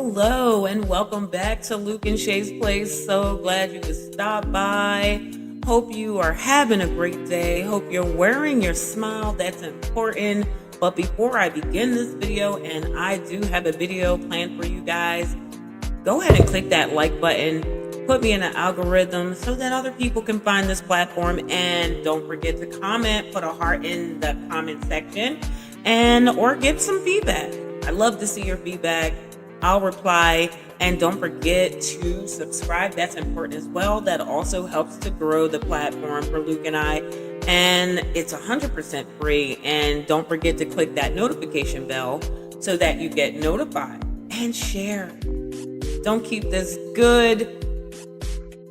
Hello and welcome back to LUKE-N-SHAE'S place. So glad you could stop by. Hope you are having a great day. Hope you're wearing your smile. That's important. But before I begin this video, and I do have a video planned for you guys, go ahead and click that like button. Put me in an algorithm so that other people can find this platform. And don't forget to comment, put a heart in the comment section, or give some feedback. I love to see your feedback. I'll reply, and don't forget to subscribe. That's important as well. That also helps to grow the platform for Luke and I, and it's 100% free. And don't forget to click that notification bell so that you get notified, and share. Don't keep this good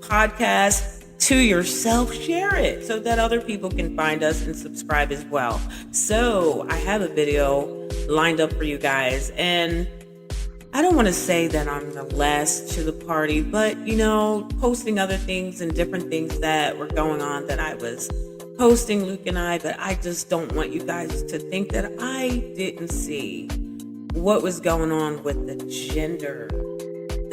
podcast to yourself. Share it so that other people can find us and subscribe as well. So I have a video lined up for you guys, and I don't want to say that I'm the last to the party, but posting other things and different things that were going on that I was posting, Luke and I, but I just don't want you guys to think that I didn't see what was going on with the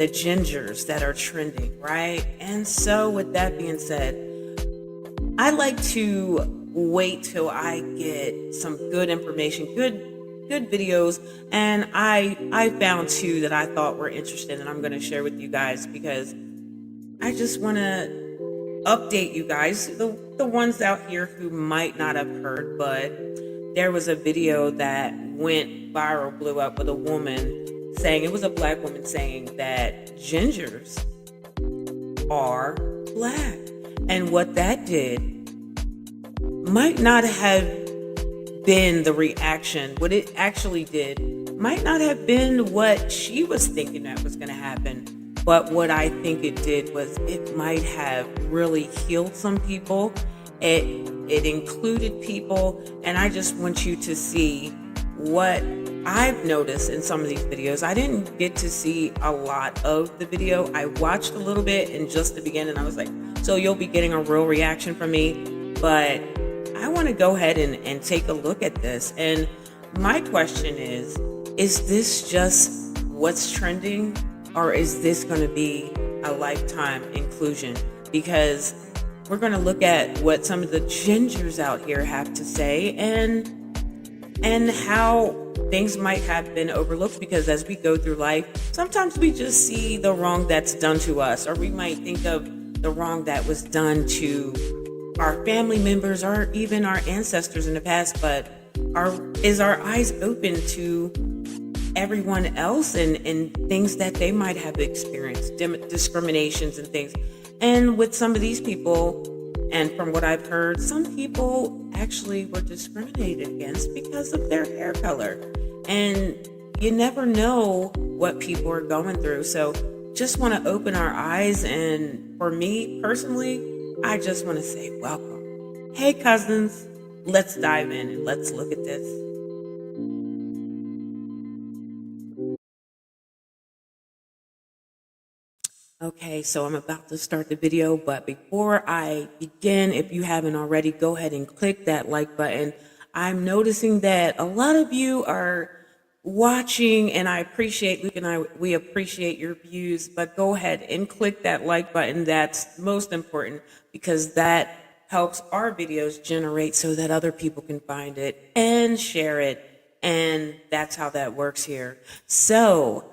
gingers that are trending, right? And so with that being said, I like to wait till I get some good information, good videos, and I found two that I thought were interesting, and I'm going to share with you guys because I just want to update you guys, the ones out here who might not have heard. But there was a video that went viral, blew up, with a woman saying, it was a black woman saying that gingers are black, and what that did might not have been the reaction. What it actually did might not have been what she was thinking that was going to happen, but what I think it did was it might have really healed some people. It included people, and I just want you to see what I've noticed in some of these videos. I didn't get to see a lot of the video. I watched a little bit in just the beginning. I was like, so you'll be getting a real reaction from me, but I want to go ahead and take a look at this. And my question is this just what's trending, or is this going to be a lifetime inclusion? Because we're going to look at what some of the gingers out here have to say, and how things might have been overlooked, because as we go through life, sometimes we just see the wrong that's done to us, or we might think of the wrong that was done to our family members or even our ancestors in the past. But is our eyes open to everyone else and things that they might have experienced, discriminations and things? And with some of these people, and from what I've heard, some people actually were discriminated against because of their hair color. And you never know what people are going through. So just want to open our eyes. And for me personally, I just want to say welcome. Hey cousins, let's dive in and let's look at this. Okay, so I'm about to start the video, but before I begin, if you haven't already, go ahead and click that like button. I'm noticing that a lot of you are watching, and I appreciate, Luke and I, we appreciate your views, but go ahead and click that like button. That's most important, because that helps our videos generate so that other people can find it and share it. And that's how that works here. So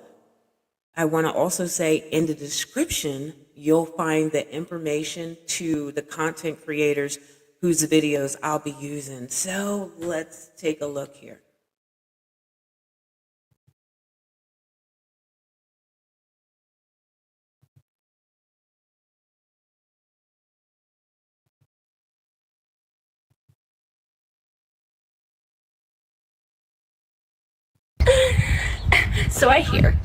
I want to also say, in the description, you'll find the information to the content creators whose videos I'll be using. So let's take a look here. So I hear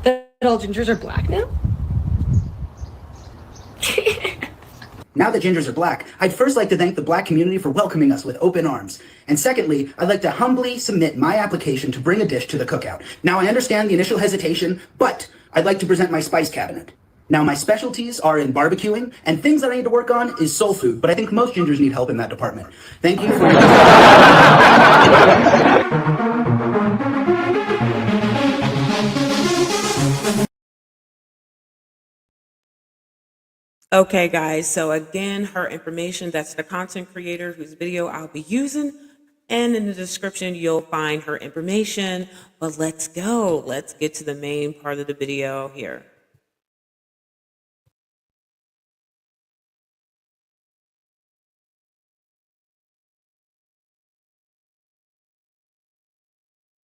that all gingers are black now? Now that gingers are black, I'd first like to thank the black community for welcoming us with open arms. And secondly, I'd like to humbly submit my application to bring a dish to the cookout. Now, I understand the initial hesitation, but I'd like to present my spice cabinet. Now, my specialties are in barbecuing, and things that I need to work on is soul food, but I think most gingers need help in that department. Thank you for your Okay, guys, so again, her information, that's the content creator whose video I'll be using. And in the description, you'll find her information. But let's go. Let's get to the main part of the video here.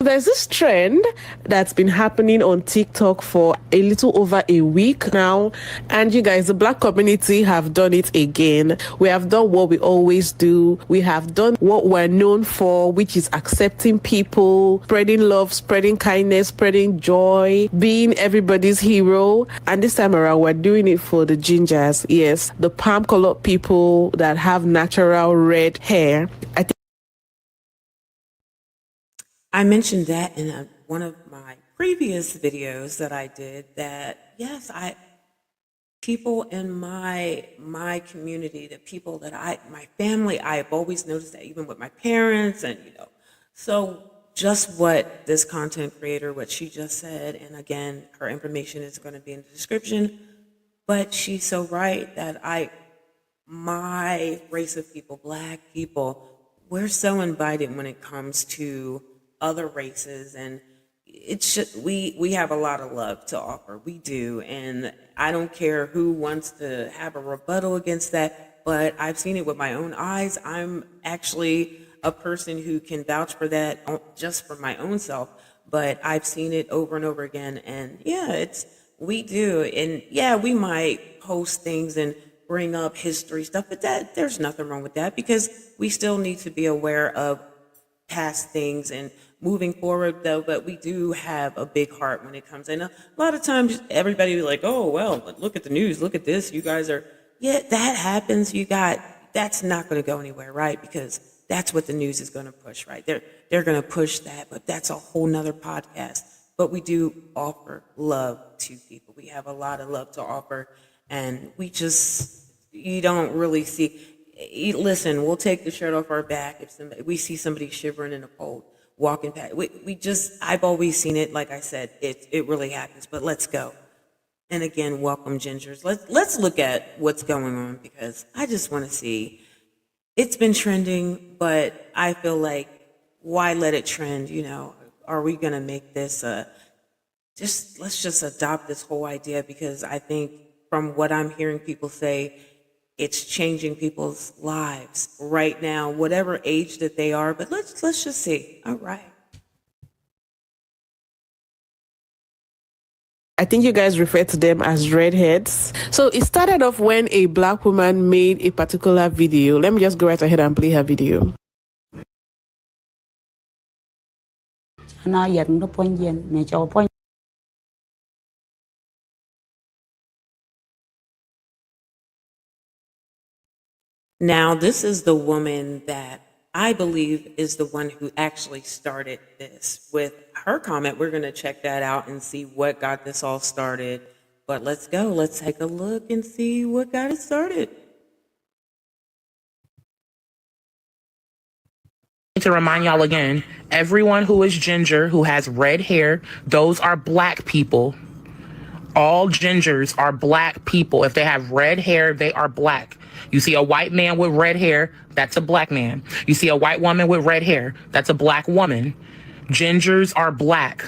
There's this trend that's been happening on TikTok for a little over a week now. And you guys, the Black community have done it again. We have done what we always do. We have done what we're known for, which is accepting people, spreading love, spreading kindness, spreading joy, being everybody's hero. And this time around, we're doing it for the gingers. Yes, the palm colored people that have natural red hair. I mentioned that in one of my previous videos that I did, that yes, people in my community, the people that my family, I've always noticed that even with my parents, and so just what this content creator, what she just said, and again, her information is going to be in the description, but she's so right that my race of people, Black people, we're so invited when it comes to other races, and it's just we have a lot of love to offer. We do, and I don't care who wants to have a rebuttal against that, but I've seen it with my own eyes. I'm actually a person who can vouch for that just for my own self, but I've seen it over and over again. And yeah, we do, and yeah, we might post things and bring up history stuff, but there's nothing wrong with that, because we still need to be aware of past things and moving forward, though. But we do have a big heart when it comes. And a lot of times everybody be like, oh, well, look at the news, look at this, you guys are, yeah, that happens. That's not going to go anywhere, right? Because that's what the news is going to push, right? They're going to push that, but that's a whole nother podcast. But we do offer love to people. We have a lot of love to offer, and you don't really see. Listen, we'll take the shirt off our back if we see somebody shivering in the cold, walking past. I've always seen it. Like I said, it really happens. But let's go. And again, welcome, gingers. Let's look at what's going on, because I just want to see. It's been trending, but I feel like, why let it trend? Are we gonna make this let's just adopt this whole idea? Because I think from what I'm hearing people say, it's changing people's lives right now, whatever age that they are. But let's just see. All right. I think you guys refer to them as redheads. So it started off when a Black woman made a particular video. Let me just go right ahead and play her video. Now, this is the woman that I believe is the one who actually started this. With her comment, we're going to check that out and see what got this all started. But let's go. Let's take a look and see what got it started. To remind y'all again, everyone who is ginger, who has red hair, those are Black people. All gingers are Black people. If they have red hair, they are Black. You see a white man with red hair, that's a Black man. You see a white woman with red hair, that's a Black woman. Gingers are Black.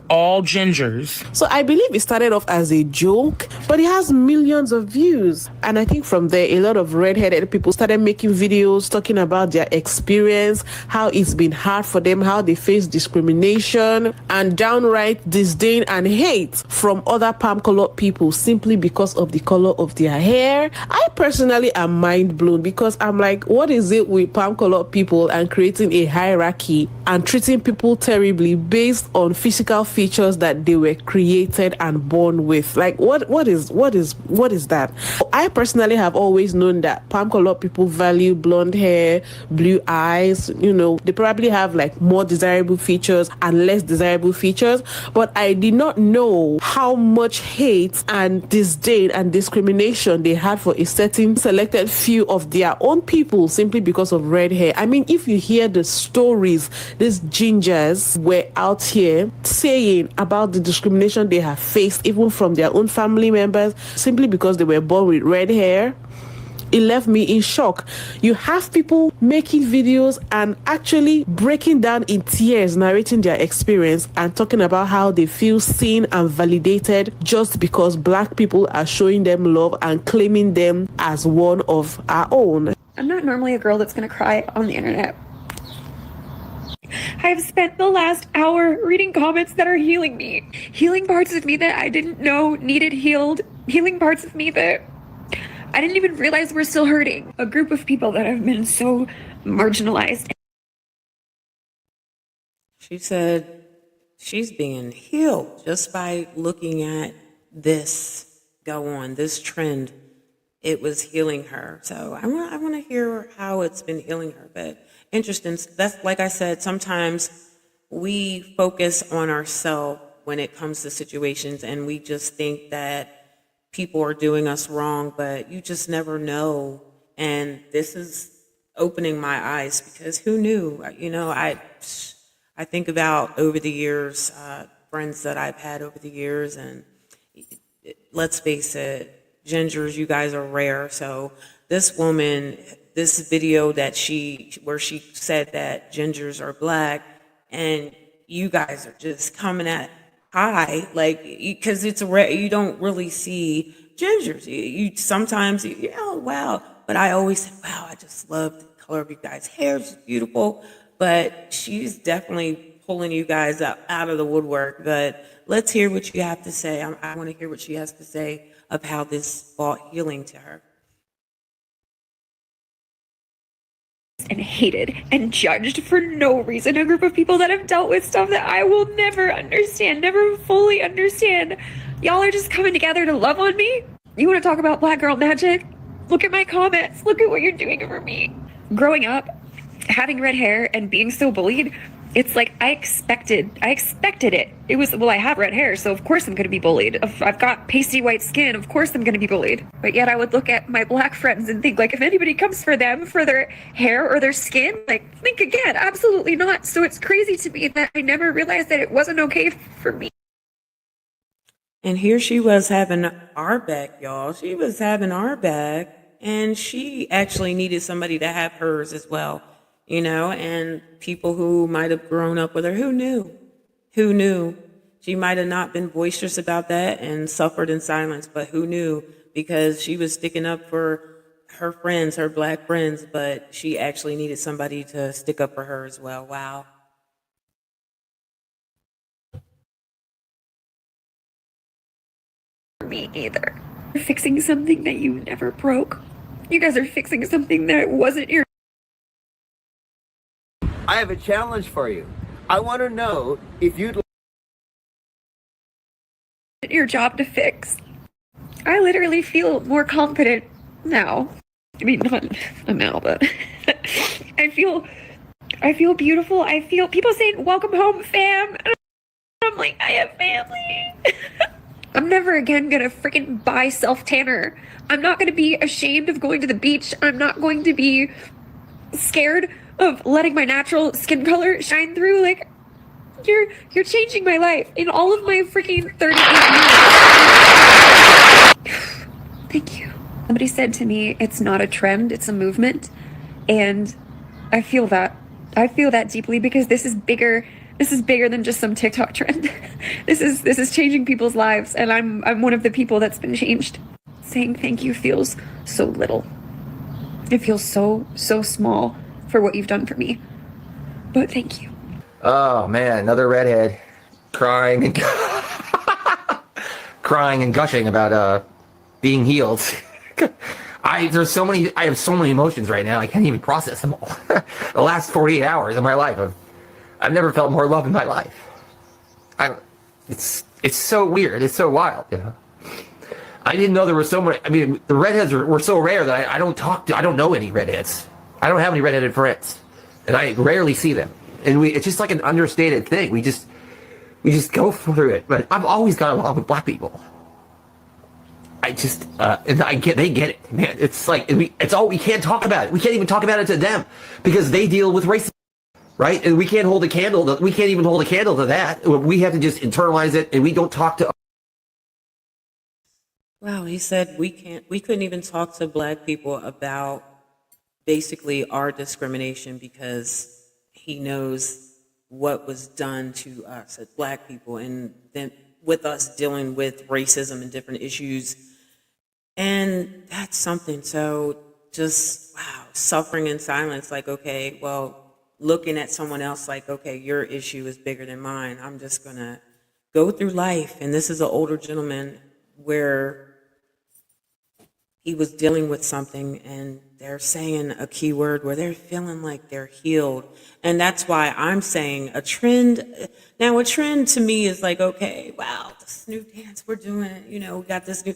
All gingers. So I believe it started off as a joke, but it has millions of views. And I think from there, a lot of redheaded people started making videos talking about their experience, how it's been hard for them, how they face discrimination and downright disdain and hate from other palm-colored people simply because of the color of their hair. I personally am mind blown, because I'm like, what is it with palm-colored people and creating a hierarchy and treating people terribly based on physical features that they were created and born with? Like, what is that? I personally have always known that palm-colored people value blonde hair, blue eyes. They probably have like more desirable features and less desirable features, but I did not know how much hate and disdain and discrimination they had for a certain selected few of their own people simply because of red hair. I mean, if you hear the stories these gingers were out here saying saying about the discrimination they have faced, even from their own family members, simply because they were born with red hair, it left me in shock. You have people making videos and actually breaking down in tears, narrating their experience and talking about how they feel seen and validated just because Black people are showing them love and claiming them as one of our own. I'm not normally a girl that's gonna cry on the internet. I've spent the last hour reading comments that are healing me. Healing parts of me that I didn't know needed healed. Healing parts of me that I didn't even realize were still hurting. A group of people that have been so marginalized. She said she's being healed just by looking at this go on, this trend. It was healing her. So I want to hear how it's been healing her. But interesting. That's like I said, sometimes we focus on ourselves when it comes to situations and we just think that people are doing us wrong, but you just never know. And this is opening my eyes because who knew? You know, I think about over the years, friends that I've had over the years, and let's face it, gingers, you guys are rare. So this woman, this video that where she said that gingers are Black, and you guys are just coming at high, like, because it's rare. You don't really see gingers. You sometimes, oh wow, but I always say, wow, I just love the color of you guys' hair. It's beautiful, but she's definitely pulling you guys out of the woodwork. But let's hear what you have to say. I want to hear what she has to say of how this brought healing to her. And hated and judged for no reason. A group of people that have dealt with stuff that I will never understand, never fully understand. Y'all are just coming together to love on me? You want to talk about Black girl magic? Look at my comments. Look at what you're doing for me. Growing up, having red hair and being so bullied, it's like I expected it. It was, well, I have red hair, so of course I'm going to be bullied. If I've got pasty white skin, of course I'm going to be bullied. But yet I would look at my Black friends and think, like, if anybody comes for them, for their hair or their skin, like, think again. Absolutely not. So it's crazy to me that I never realized that it wasn't okay for me. And here she was having our back, y'all. She was having our back, and she actually needed somebody to have hers as well. You know, and people who might have grown up with her, who knew? Who knew? She might have not been boisterous about that and suffered in silence, but who knew? Because she was sticking up for her friends, her Black friends, but she actually needed somebody to stick up for her as well. Wow. Me either. You're fixing something that you never broke. You guys are fixing something that wasn't your. I have a challenge for you. I want to know if you'd Your job to fix. I literally feel more confident now. I mean, not now, but I feel beautiful. I feel people saying, "Welcome home, fam." And I'm like, I have family. I'm never again gonna freaking buy self-tanner. I'm not gonna be ashamed of going to the beach. I'm not going to be scared of letting my natural skin color shine through. Like, you're changing my life in all of my freaking 38 years. Thank you. Somebody said to me, it's not a trend, it's a movement. And I feel that. I feel that deeply because this is bigger. This is bigger than just some TikTok trend. This is changing people's lives, and I'm one of the people that's been changed. Saying thank you feels so little. It feels so small for what you've done for me. But thank you. Oh man, another redhead crying and crying and gushing about being healed. I have so many emotions right now. I can't even process them all. The last 48 hours of my life, I've never felt more love in my life. It's so weird. It's so wild. You know? I didn't know there were so many. I mean, the redheads were so rare that I don't know any redheads. I don't have any redheaded friends, and I rarely see them. And it's just like an understated thing. We just go through it. But I've always got along with Black people. They get it, man. It's like, we can't talk about it. We can't even talk about it to them because they deal with racism. right? And we can't hold a candle. We can't even hold a candle to that. We have to just internalize it, and we don't talk to. Wow, he said we couldn't even talk to black people about basically our discrimination because he knows what was done to us as black people, and then with us dealing with racism and different issues. And that's something. So just, wow, suffering in silence. Like, okay, well, looking at someone else like, okay, your issue is bigger than mine. I'm just going to go through life. And this is an older gentleman where he was dealing with something and they're saying a key word where they're feeling like they're healed. And that's why I'm saying a trend. Now, a trend to me is like, okay, wow, this new dance we're doing, we got this new,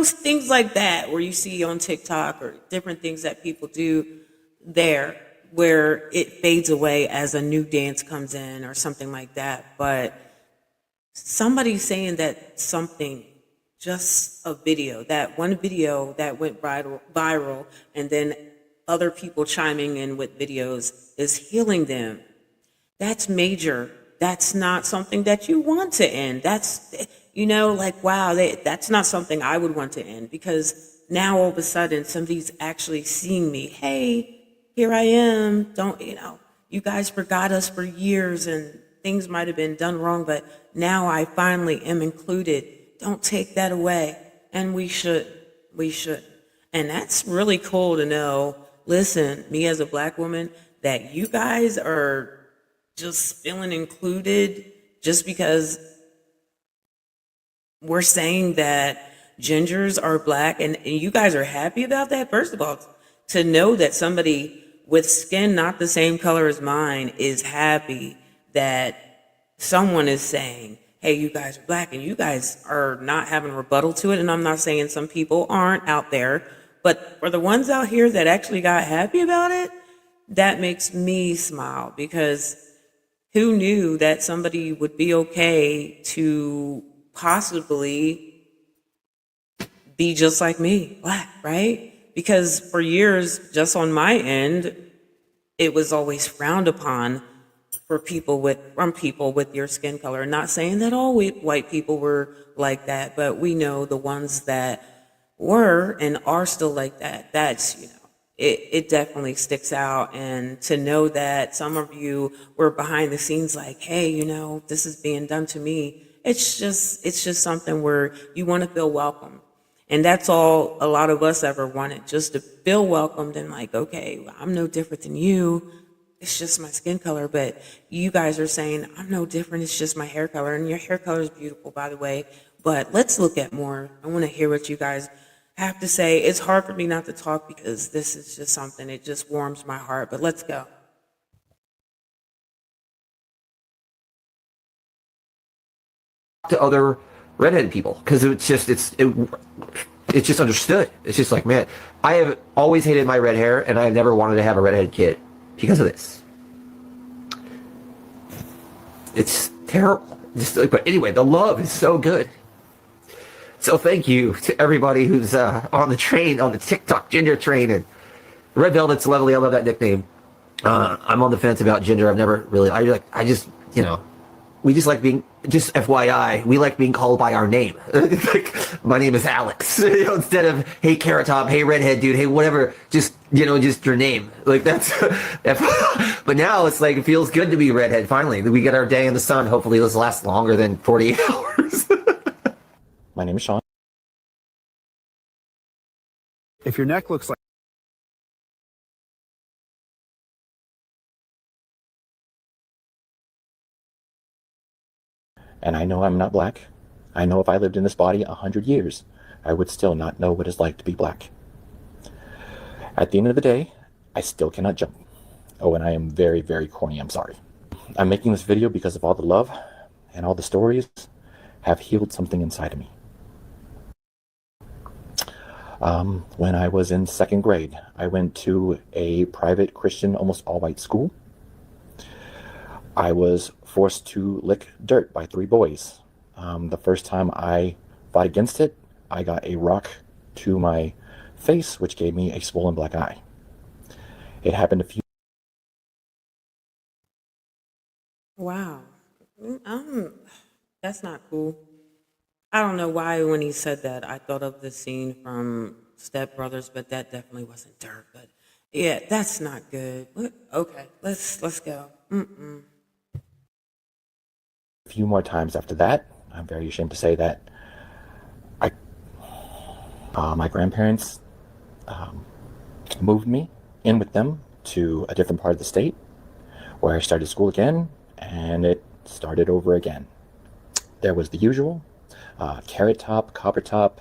things like that where you see on TikTok or different things that people do there where it fades away as a new dance comes in or something like that. But somebody saying that something, just a video, that one video that went viral, and then other people chiming in with videos is healing them. That's major. That's not something that you want to end. That's, like, wow, that's not something I would want to end, because now all of a sudden somebody's actually seeing me. Hey, here I am. Don't, you guys forgot us for years and things might have been done wrong, but now I finally am included. Don't take that away. And we should. And that's really cool to know. Listen, me as a black woman, that you guys are just feeling included just because we're saying that gingers are black, and you guys are happy about that. First of all, to know that somebody with skin not the same color as mine is happy that someone is saying, hey, you guys are black, and you guys are not having a rebuttal to it. And I'm not saying some people aren't out there, but for the ones out here that actually got happy about it, that makes me smile, because who knew that somebody would be okay to possibly be just like me, black, right? Because for years, just on my end, it was always frowned upon from people with your skin color. Not saying that all white people were like that, but we know the ones that were and are still like that. That's, it definitely sticks out. And to know that some of you were behind the scenes like, hey, this is being done to me. It's just something where you want to feel welcome. And that's all a lot of us ever wanted, just to feel welcomed and like, okay, I'm no different than you. It's just my skin color. But you guys are saying, I'm no different. It's just my hair color. And your hair color is beautiful, by the way. But let's look at more. I want to hear what you guys have to say. It's hard for me not to talk because this is just something, it just warms my heart. But let's go. To other redheaded people, because it's just understood. It's just like, man, I have always hated my red hair, and I have never wanted to have a redheaded kid because of this. It's terrible. But anyway, the love is so good. So thank you to everybody who's on the train, on the TikTok ginger train. And Red Velvet's lovely. I love that nickname. I'm on the fence about ginger. I've never really, we just like being, just FYI, we like being called by our name. Like, my name is Alex. Instead of, hey, Carrot Top, hey, redhead dude, hey, whatever, just your name. Like, that's, but now it's like, it feels good to be redhead, finally. We get our day in the sun. Hopefully this lasts longer than 48 hours. My name is Sean. If your neck looks like And I know I'm not black. I know if I lived in this body 100 years, I would still not know what it's like to be black. At the end of the day, I still cannot jump. Oh, and I am very, very corny. I'm sorry. I'm making this video because of all the love and all the stories have healed something inside of me. When I was in 2nd grade, I went to a private Christian, almost all-white school. I was forced to lick dirt by 3 boys. The first time I fought against it, I got a rock to my face, which gave me a swollen black eye. It happened a few wow. That's not cool. I don't know why when he said that I thought of the scene from Step Brothers, but that definitely wasn't Dirk. But yeah, that's not good. What? Okay, let's go. A few more times after that, I'm very ashamed to say that my grandparents moved me in with them to a different part of the state where I started school again, and it started over again. There was the usual Carrot Top, Copper Top,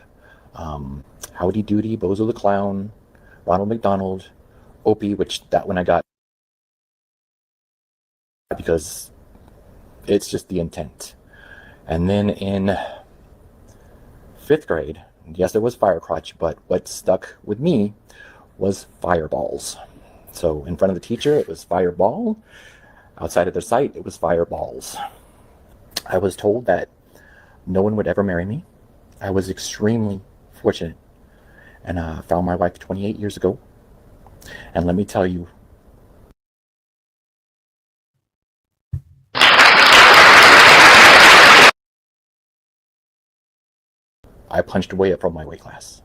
Howdy Doody, Bozo the Clown, Ronald McDonald, Opie, which that one I got because it's just the intent. And then in 5th grade, yes, there was fire crotch, but what stuck with me was fireballs. So in front of the teacher, it was fireball. Outside of their sight, it was fireballs. I was told that no one would ever marry me. I was extremely fortunate and found my wife 28 years ago. And let me tell you, I punched way up from my weight class.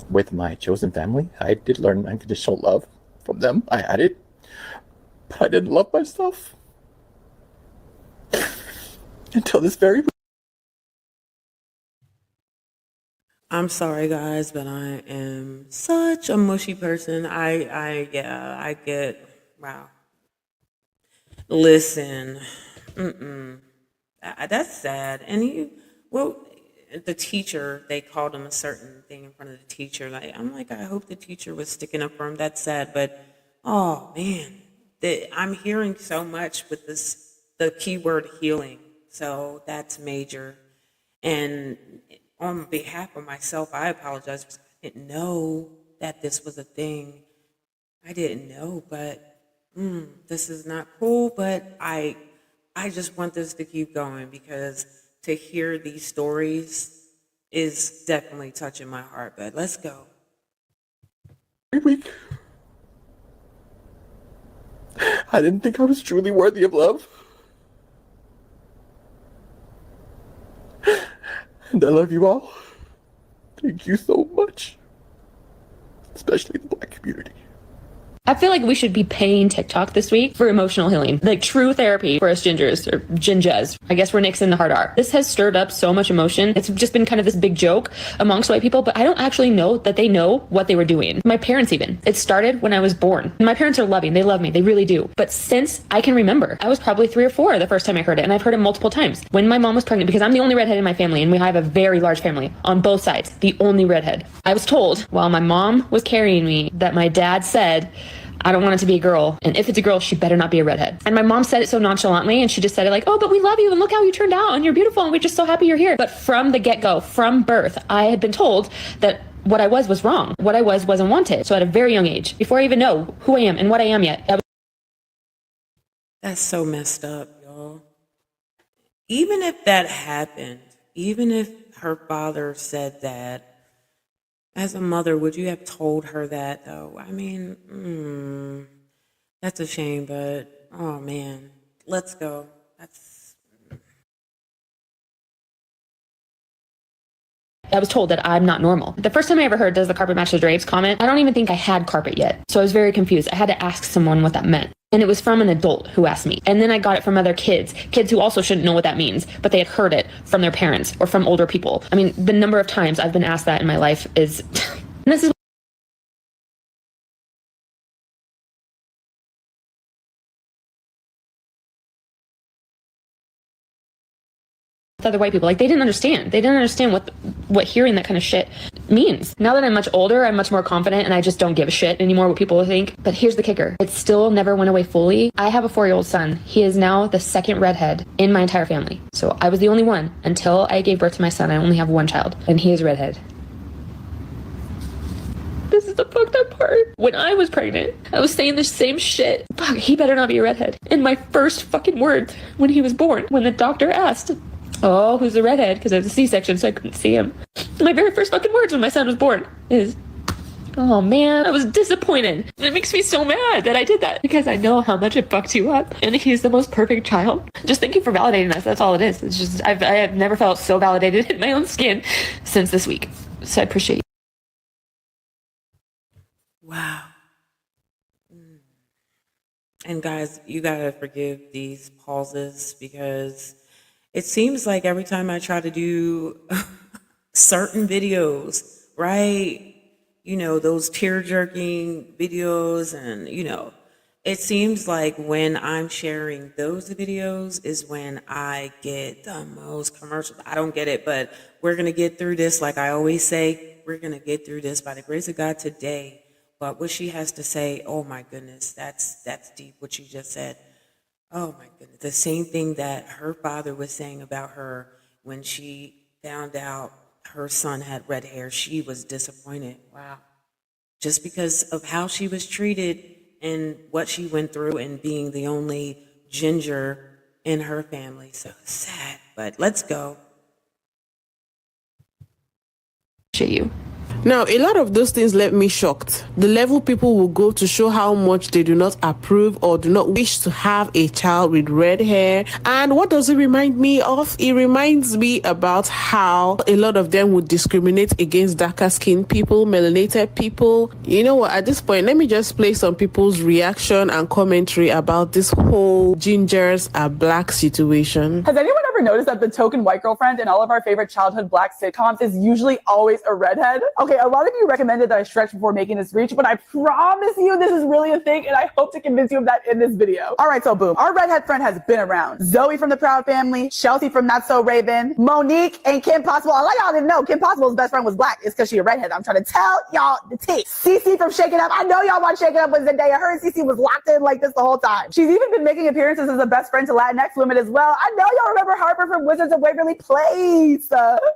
With my chosen family, I did learn unconditional love from them. I had it, but I didn't love myself until this very week. I'm sorry, guys, but I am such a mushy person. I get, wow. Listen, that's sad. And the teacher, they called him a certain thing in front of the teacher. I'm like, I hope the teacher was sticking up for him. That's sad, but oh man, I'm hearing so much with the keyword healing. So that's major. And on behalf of myself, I apologize because I didn't know that this was a thing. I didn't know, but this is not cool. But I just want this to keep going because to hear these stories is definitely touching my heart. But let's go. Week. I didn't think I was truly worthy of love. And I love you all. Thank you so much. Especially the Black community. I feel like we should be paying TikTok this week for emotional healing, like true therapy for us gingers or ginjas. I guess where Nick's and the hard are. This has stirred up so much emotion. It's just been kind of this big joke amongst white people, but I don't actually know that they know what they were doing. My parents even. It started when I was born. My parents are loving. They love me. They really do. But since I can remember, I was probably 3 or 4 the first time I heard it, and I've heard it multiple times. When my mom was pregnant, because I'm the only redhead in my family, and we have a very large family on both sides, the only redhead. I was told while my mom was carrying me that my dad said, I don't want it to be a girl. And if it's a girl, she better not be a redhead. And my mom said it so nonchalantly, and she just said it like, oh, but we love you and look how you turned out and you're beautiful and we're just so happy you're here. But from the get-go, from birth, I had been told that what I was wrong. What I wasn't wanted. So at a very young age, before I even know who I am and what I am yet. That's so messed up, y'all. Even if that happened, even if her father said that, as a mother, would you have told her that, though? I mean, that's a shame, but, oh, man. Let's go. I was told that I'm not normal. The first time I ever heard does the carpet match the drapes comment, I don't even think I had carpet yet. So I was very confused. I had to ask someone what that meant. And it was from an adult who asked me. And then I got it from other kids who also shouldn't know what that means, but they had heard it from their parents or from older people. I mean, the number of times I've been asked that in my life is... and this is other white people, like they didn't understand what hearing that kind of shit means. Now that I'm much older, I'm much more confident and I just don't give a shit anymore what people think. But here's the kicker, it still never went away fully. I have a 4-year-old son. He is now the second redhead in my entire family. So I was the only one until I gave birth to my son. I only have one child and he is redhead. This is the fucked up part. When I was pregnant, I was saying the same shit. Fuck, he better not be a redhead. And my first fucking words when he was born, when the doctor asked, oh, who's the redhead? Because I was a C-section, so I couldn't see him. My very first fucking words when my son was born is, Oh man, I was disappointed. It makes me so mad that I did that because I know how much it fucked you up. And he's the most perfect child. Just thank you for validating us. That's all it is. It's just I have never felt so validated in my own skin since this week. So I appreciate you. Wow. And guys, you gotta forgive these pauses because it seems like every time I try to do certain videos, right? You know, those tear jerking videos, and it seems like when I'm sharing those videos is when I get the most commercials. I don't get it, but we're gonna get through this. Like I always say, we're gonna get through this by the grace of God today. But what she has to say, oh my goodness, that's deep what she just said. Oh my goodness. The same thing that her father was saying about her when she found out her son had red hair. She was disappointed. Wow. Just because of how she was treated and what she went through and being the only ginger in her family. So sad, but let's go. Appreciate you. Now, a lot of those things left me shocked. The level people will go to show how much they do not approve or do not wish to have a child with red hair. And what does it remind me of? It reminds me about how a lot of them would discriminate against darker skinned people, melanated people. You know what? At this point, let me just play some people's reaction and commentary about this whole gingers are black situation. Has anyone ever noticed that the token white girlfriend in all of our favorite childhood black sitcoms is usually always a redhead? Okay, a lot of you recommended that I stretch before making this reach, but I promise you this is really a thing, and I hope to convince you of that in this video. All right, so boom. Our redhead friend has been around. Zoe from the Proud Family, Chelsea from Not So Raven, Monique, and Kim Possible. A lot of y'all didn't know Kim Possible's best friend was black. It's because she a redhead. I'm trying to tell y'all the tea. Cece from Shake It Up. I know y'all watch Shake It Up with Zendaya. Her and Cece was locked in like this the whole time. She's even been making appearances as a best friend to Latinx women as well. I know y'all remember Harper from Wizards of Waverly Place.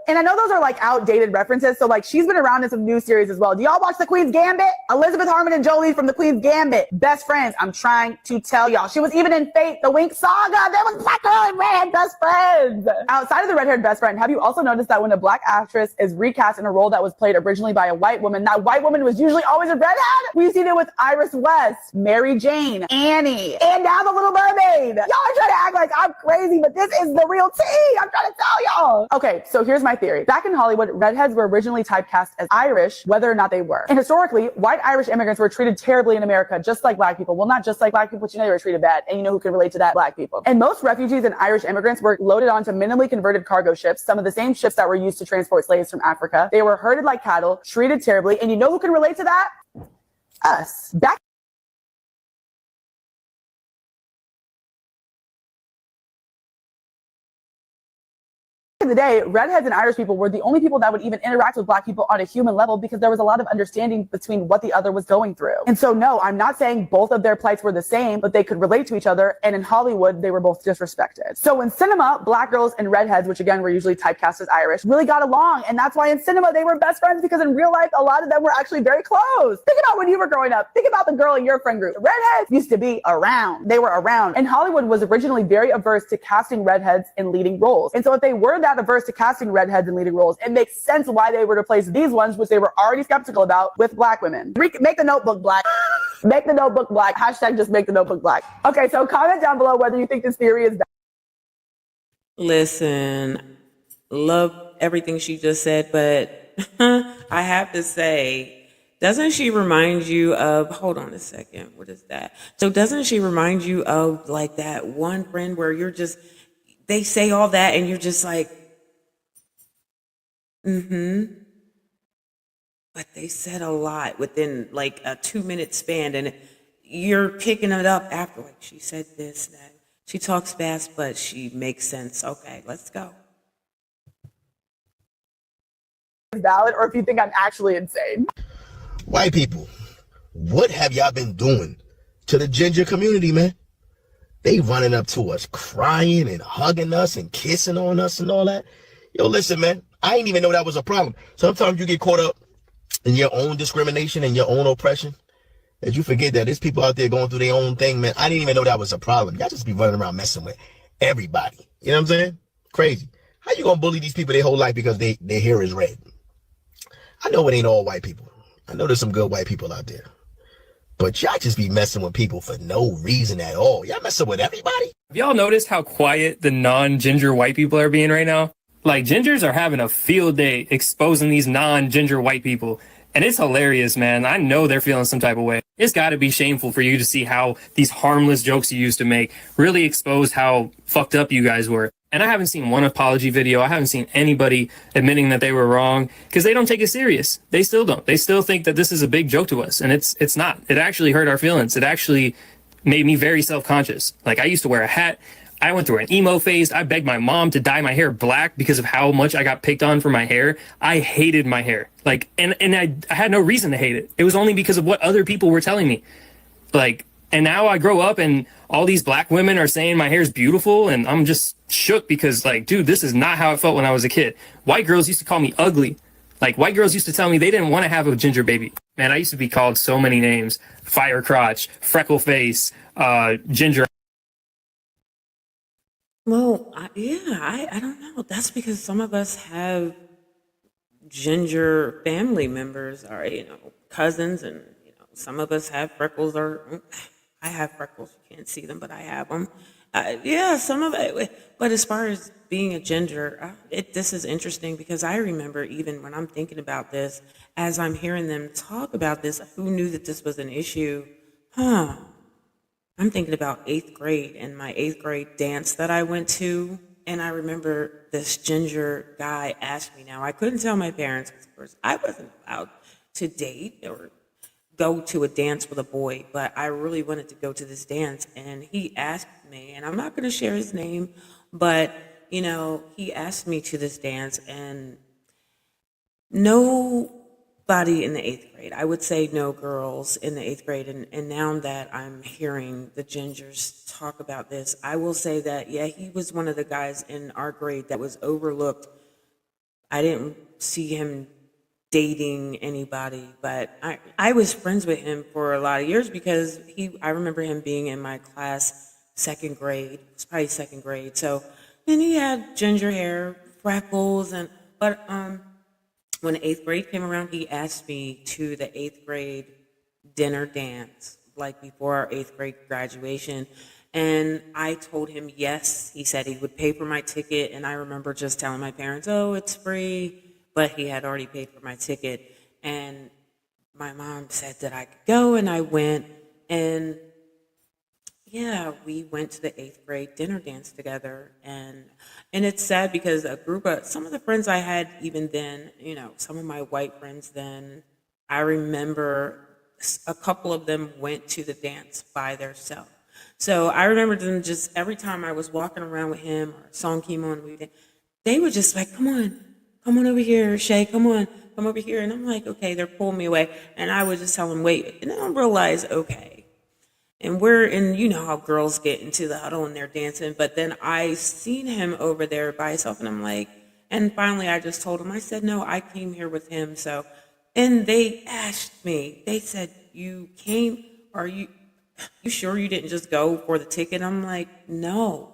And I know those are like outdated references, so like she's been around in some new series as well. Do y'all watch The Queen's Gambit? Elizabeth Harmon and Jolie from The Queen's Gambit. Best friends. I'm trying to tell y'all. She was even in Fate, The Winx Saga. There was black girl and redhead best friends. Outside of the red-haired best friend, have you also noticed that when a black actress is recast in a role that was played originally by a white woman, that white woman was usually always a redhead? We've seen it with Iris West, Mary Jane, Annie, and now The Little Mermaid. Y'all are trying to act like I'm crazy, but this is the real tea. I'm trying to tell y'all. Okay, so here's my theory. Back in Hollywood, redheads were originally typecast as Irish, whether or not they were. And historically, white Irish immigrants were treated terribly in America, just like black people. Well, not just like black people, but you know they were treated bad. And you know who can relate to that? Black people. And most refugees and Irish immigrants were loaded onto minimally converted cargo ships, some of the same ships that were used to transport slaves from Africa. They were herded like cattle, treated terribly. And you know who can relate to that? Us. Back in the day, redheads and Irish people were the only people that would even interact with black people on a human level because there was a lot of understanding between what the other was going through. And so no, I'm not saying both of their plights were the same, but they could relate to each other. And in Hollywood, they were both disrespected. So in cinema, black girls and redheads, which again were usually typecast as Irish, really got along. And that's why in cinema, they were best friends, because in real life, a lot of them were actually very close. Think about when you were growing up. Think about the girl in your friend group. The redheads used to be around. They were around. And Hollywood was originally very averse to casting redheads in leading roles. And so if they were that averse to casting redheads in leading roles, it makes sense why they would replace these ones, which they were already skeptical about, with black women. Make the Notebook black. Make the Notebook black. Hashtag just make the Notebook black. Okay, so comment down below whether you think this theory is Listen, love everything she just said, but I have to say, doesn't she remind you of, hold on a second, what is that? So doesn't she remind you of like that one friend where you're just, they say all that and you're just like, but they said a lot within like a 2-minute span, and you're picking it up after, like, she said this, that. She talks fast, but she makes sense. Okay, let's go. valid, or if you think I'm actually insane. White people, what have y'all been doing to the ginger community, man? They running up to us, crying and hugging us and kissing on us and all that. Yo, listen, man, I didn't even know that was a problem. Sometimes you get caught up in your own discrimination and your own oppression that you forget that there's people out there going through their own thing, man. I didn't even know that was a problem. Y'all just be running around messing with everybody. You know what I'm saying? Crazy. How you gonna bully these people their whole life because their hair is red? I know it ain't all white people. I know there's some good white people out there. But y'all just be messing with people for no reason at all. Y'all messing with everybody? Have y'all noticed how quiet the non-ginger white people are being right now? Like, gingers are having a field day exposing these non-ginger white people. And it's hilarious, man. I know they're feeling some type of way. It's got to be shameful for you to see how these harmless jokes you used to make really exposed how fucked up you guys were. And I haven't seen one apology video. I haven't seen anybody admitting that they were wrong because they don't take it serious. They still don't. They still think that this is a big joke to us. And it's not. It actually hurt our feelings. It actually made me very self-conscious. Like, I used to wear a hat. I went through an emo phase. I begged my mom to dye my hair black because of how much I got picked on for my hair. I hated my hair. Like, and I had no reason to hate it. It was only because of what other people were telling me. Like, and now I grow up and all these black women are saying my hair is beautiful, and I'm just shook because, like, dude, this is not how it felt when I was a kid. White girls used to call me ugly. Like, white girls used to tell me they didn't want to have a ginger baby. Man, I used to be called so many names. Fire crotch, freckle face, ginger. Well, I don't know. That's because some of us have ginger family members or, cousins, and, some of us have freckles or I have freckles. You can't see them, but I have them. Yeah, some of it. But as far as being a ginger, this is interesting because I remember even when I'm thinking about this, as I'm hearing them talk about this, who knew that this was an issue? I'm thinking about 8th grade and my 8th grade dance that I went to. And I remember this ginger guy asked me. Now, I couldn't tell my parents because, of course, I wasn't allowed to date or go to a dance with a boy, but I really wanted to go to this dance. And he asked me, and I'm not going to share his name, but, he asked me to this dance, and nobody in the 8th grade, I would say no girls in the 8th grade. And now that I'm hearing the gingers talk about this, I will say that, yeah, he was one of the guys in our grade that was overlooked. I didn't see him dating anybody, but I was friends with him for a lot of years because I remember him being in my class 2nd grade. It's probably 2nd grade. So, and he had ginger hair, freckles, but when 8th grade came around, he asked me to the 8th grade dinner dance, like before our 8th grade graduation. And I told him yes. He said he would pay for my ticket. And I remember just telling my parents, oh, it's free. But he had already paid for my ticket. And my mom said that I could go, and I went. And yeah, we went to the 8th grade dinner dance together. And it's sad because some of the friends I had even then, some of my white friends then, I remember a couple of them went to the dance by themselves. So I remember them just every time I was walking around with him or a song came on, they were just like, come on over here, Shay, come over here. And I'm like, okay, they're pulling me away. And I would just tell them, wait. And then I realized, okay. And you know how girls get into the huddle and they're dancing. But then I seen him over there by himself, and I'm like, and finally I just told him, I said, no, I came here with him. So, and they asked me, they said, you came, are you sure you didn't just go for the ticket? I'm like, no.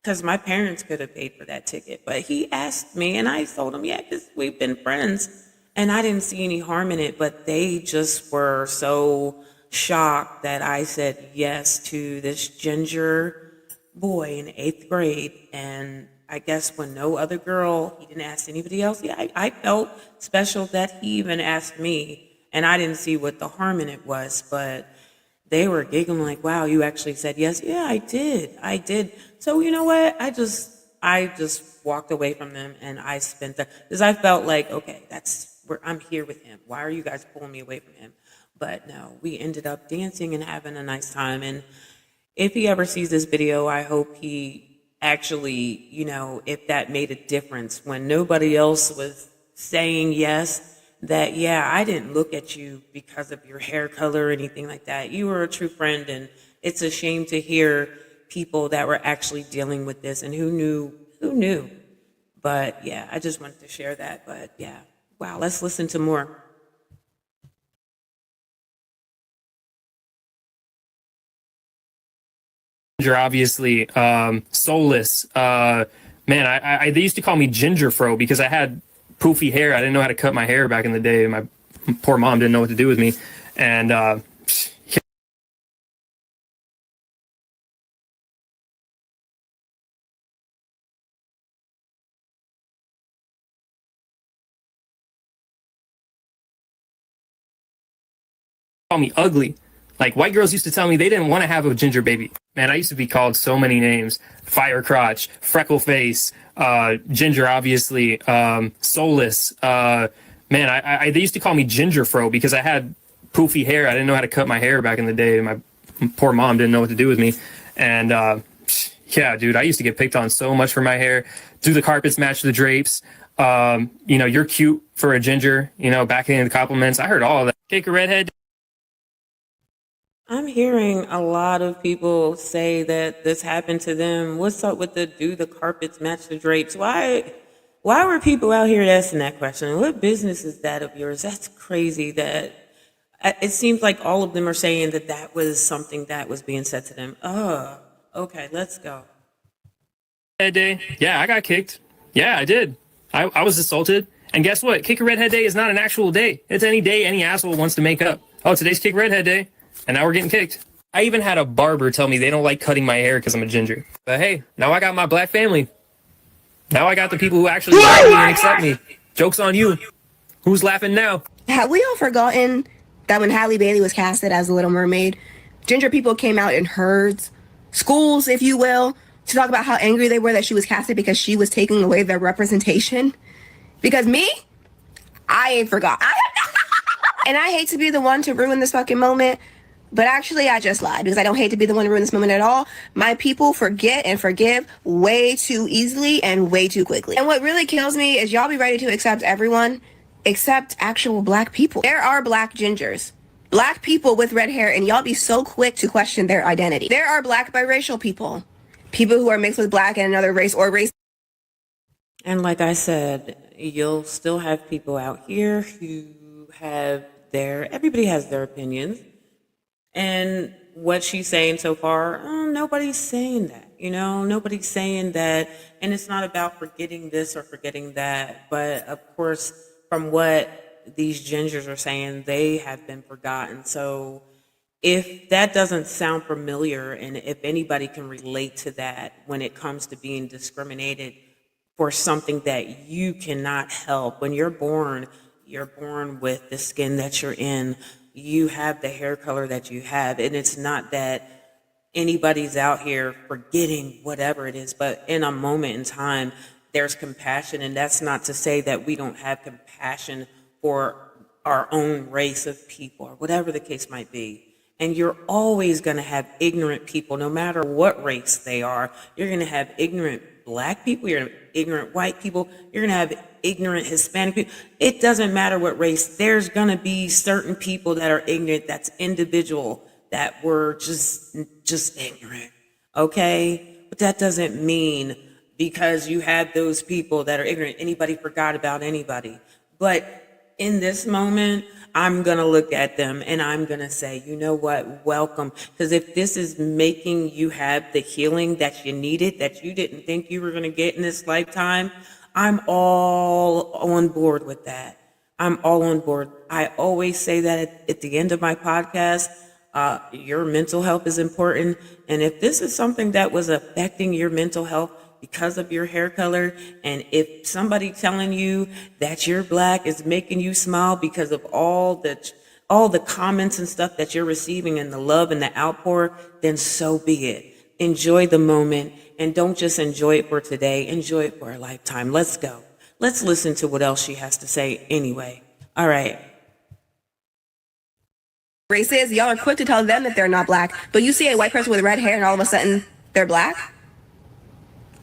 Because my parents could have paid for that ticket. But he asked me, and I told him, yeah, because we've been friends. And I didn't see any harm in it, but they just were so shocked that I said yes to this ginger boy in 8th grade. And I guess when no other girl, he didn't ask anybody else. Yeah, I felt special that he even asked me. And I didn't see what the harm in it was, but they were giggling like, wow, you actually said yes. Yeah, I did. So you know what? I just walked away from them, and I spent because I felt like, okay, that's where I'm here with him. Why are you guys pulling me away from him? But no, we ended up dancing and having a nice time. And if he ever sees this video, I hope he actually, if that made a difference when nobody else was saying yes, that, yeah, I didn't look at you because of your hair color or anything like that. You were a true friend, and it's a shame to hear people that were actually dealing with this, and who knew. But yeah, I just wanted to share that. But yeah, wow, let's listen to more. You're obviously soulless. Man, they used to call me Ginger Fro because I had poofy hair. I didn't know how to cut my hair back in the day. My poor mom didn't know what to do with me. And call me ugly. Like, white girls used to tell me they didn't want to have a ginger baby. Man, I used to be called so many names: fire crotch, freckle face, ginger, obviously, soulless. Man, they used to call me ginger fro because I had poofy hair. I didn't know how to cut my hair back in the day. My poor mom didn't know what to do with me. And yeah, dude, I used to get picked on so much for my hair. Do the carpets match the drapes? You know, you're cute for a ginger, you know, backing in the compliments. I heard all of that. Kick a redhead. I'm hearing a lot of people say that this happened to them. What's up with the do the carpets match the drapes? Why were people out here asking that question? What business is that of yours? That's crazy. That it seems like all of them are saying that that was something that was being said to them. Oh, okay, let's go. Day. Yeah, I got kicked. Yeah, I did. I was assaulted. And guess what? Kick a redhead day is not an actual day. It's any day any asshole wants to make up. Oh, today's kick redhead day. And now we're getting kicked. I even had a barber tell me they don't like cutting my hair because I'm a ginger. But hey, now I got my black family. Now I got the people who actually like me and accept me. Joke's on you. Who's laughing now? Have we all forgotten that when Halle Bailey was casted as the Little Mermaid, ginger people came out in herds, schools, if you will, to talk about how angry they were that she was casted because she was taking away their representation? Because me, I ain't forgot. And I hate to be the one to ruin this fucking moment, but actually, I just lied because I don't hate to be the one to ruin this moment at all. My people forget and forgive way too easily and way too quickly. And what really kills me is y'all be ready to accept everyone except actual black people. There are black gingers, black people with red hair, and y'all be so quick to question their identity. There are black biracial people, people who are mixed with black and another race or race. And like I said, you'll still have people out here who have everybody has their opinions. And what she's saying so far, nobody's saying that, you know, nobody's saying that. And it's not about forgetting this or forgetting that. But of course, from what these gingers are saying, they have been forgotten. So if that doesn't sound familiar, and if anybody can relate to that when it comes to being discriminated for something that you cannot help, when you're born with the skin that you're in. You have the hair color that you have, and it's not that anybody's out here forgetting whatever it is, but in a moment in time, there's compassion, and that's not to say that we don't have compassion for our own race of people or whatever the case might be. And you're always going to have ignorant people, no matter what race they are. You're going to have ignorant black people, you're going to have ignorant white people, you're going to have ignorant Hispanic people. It doesn't matter what race. There's going to be certain people that are ignorant, that's individual, that were just ignorant, okay? But that doesn't mean because you have those people that are ignorant, anybody forgot about anybody. But in this moment, I'm going to look at them and I'm going to say, you know what, welcome. Because if this is making you have the healing that you needed, that you didn't think you were going to get in this lifetime, I'm all on board with that. I'm all on board. I always say that at the end of my podcast, your mental health is important. And if this is something that was affecting your mental health because of your hair color, and if somebody telling you that you're black is making you smile because of all the comments and stuff that you're receiving and the love and the outpour, then so be it. Enjoy the moment, and don't just enjoy it for today, enjoy it for a lifetime. Let's go. Let's listen to what else she has to say anyway. All right. Races, y'all are quick to tell them that they're not black, but you see a white person with red hair and all of a sudden they're black?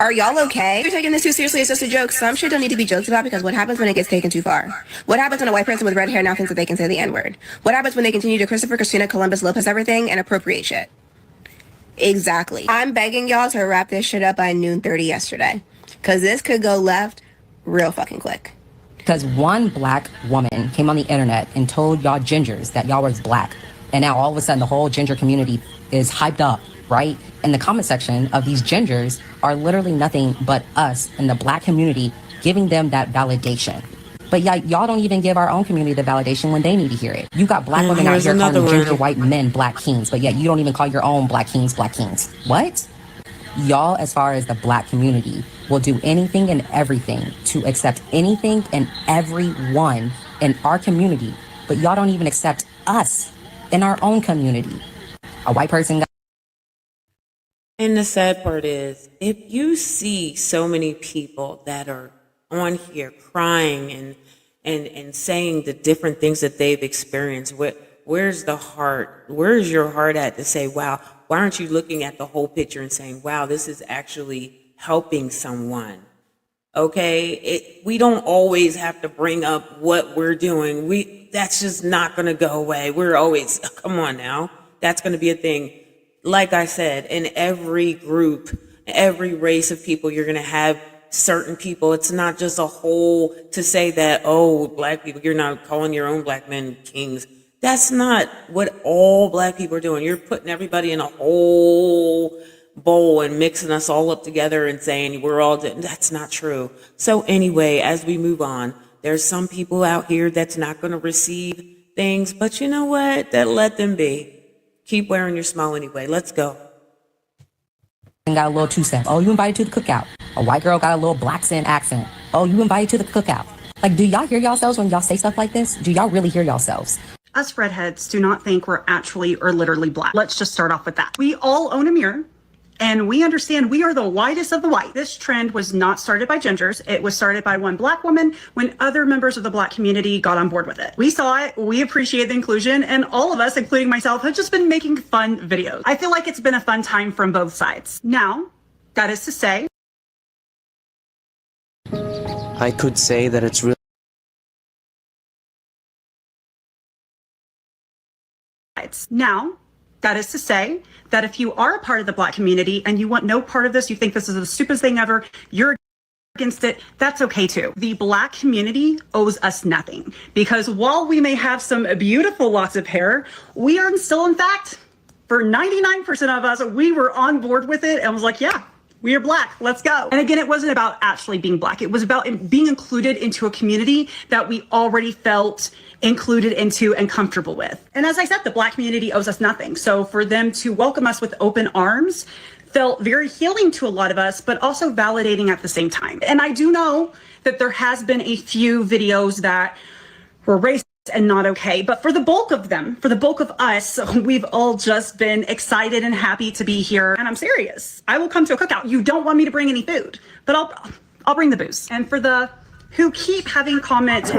Are y'all okay? If you're taking this too seriously, it's just a joke. Some shit don't need to be joked about, because what happens when it gets taken too far? What happens when a white person with red hair now thinks that they can say the N-word? What happens when they continue to Christopher, Christina, Columbus, Lopez everything and appropriate shit? Exactly. I'm begging y'all to wrap this shit up by noon 30 yesterday, because this could go left real fucking quick. Because one black woman came on the internet and told y'all gingers that y'all was black. And now all of a sudden the whole ginger community is hyped up, right? And the comment section of these gingers are literally nothing but us in the black community giving them that validation. But yeah, y'all don't even give our own community the validation when they need to hear it. You got black women out here's here another calling one. ginger white men black kings, but yet you don't even call your own black kings black kings. What? Y'all, as far as the black community, will do anything and everything to accept anything and everyone in our community, but y'all don't even accept us in our own community. A white person got. And the sad part is, if you see so many people that are on here crying and saying the different things that they've experienced, where's the heart? Where's your heart at to say, wow, why aren't you looking at the whole picture and saying, wow, this is actually helping someone? Okay, we don't always have to bring up what we're doing. That's just not going to go away. We're always, come on now, that's going to be a thing. Like I said, in every group, every race of people, you're going to have certain people. It's not just a whole to say that, oh, black people, you're not calling your own black men kings. That's not what all black people are doing. You're putting everybody in a whole bowl and mixing us all up together and saying we're all, that's not true. So anyway, as we move on, there's some people out here that's not going to receive things, but you know what? That let them be. Keep wearing your smile anyway. Let's go. And got a little two-step. Oh, you invited to the cookout. A white girl got a little black accent. Oh, you invited to the cookout. Like, do y'all hear yourselves when y'all say stuff like this? Do y'all really hear yourselves? Us redheads do not think we're actually or literally black. Let's just start off with that. We all own a mirror, and we understand we are the whitest of the white. This trend was not started by gingers. It was started by one black woman when other members of the black community got on board with it. We saw it, we appreciate the inclusion, and all of us, including myself, have just been making fun videos. I feel like it's been a fun time from both sides. Now, that is to say, I could say that it's really now, that is to say that if you are a part of the black community and you want no part of this, you think this is the stupidest thing ever, you're against it, that's okay too. The black community owes us nothing because while we may have some beautiful locks of hair, we are still, in fact, for 99% of us, we were on board with it and was like, yeah, we are black, let's go. And again, it wasn't about actually being black. It was about being included into a community that we already felt included into and comfortable with. And as I said, the black community owes us nothing. So for them to welcome us with open arms felt very healing to a lot of us, but also validating at the same time. And I do know that there has been a few videos that were racist and not okay, but for the bulk of them, for the bulk of us, we've all just been excited and happy to be here. And I'm serious. I will come to a cookout. You don't want me to bring any food, but I'll bring the booze. And for the who keep having comments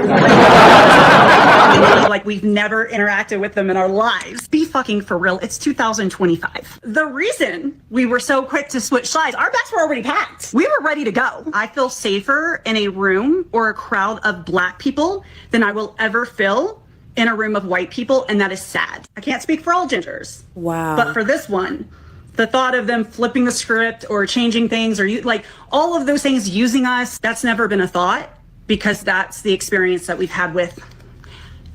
like we've never interacted with them in our lives. Be fucking for real. It's 2025. The reason we were so quick to switch sides, our bags were already packed. We were ready to go. I feel safer in a room or a crowd of black people than I will ever feel in a room of white people, and that is sad. I can't speak for all gingers. Wow. But for this one, the thought of them flipping the script or changing things or like all of those things using us, that's never been a thought. Because that's the experience that we've had with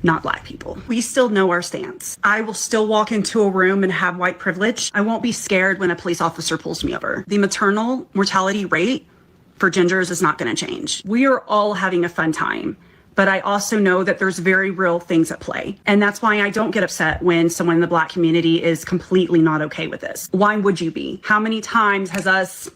not black people. We still know our stance. I will still walk into a room and have white privilege. I won't be scared when a police officer pulls me over. The maternal mortality rate for gingers is not going to change. We are all having a fun time, but I also know that there's very real things at play. And that's why I don't get upset when someone in the black community is completely not okay with this. Why would you be? How many times has us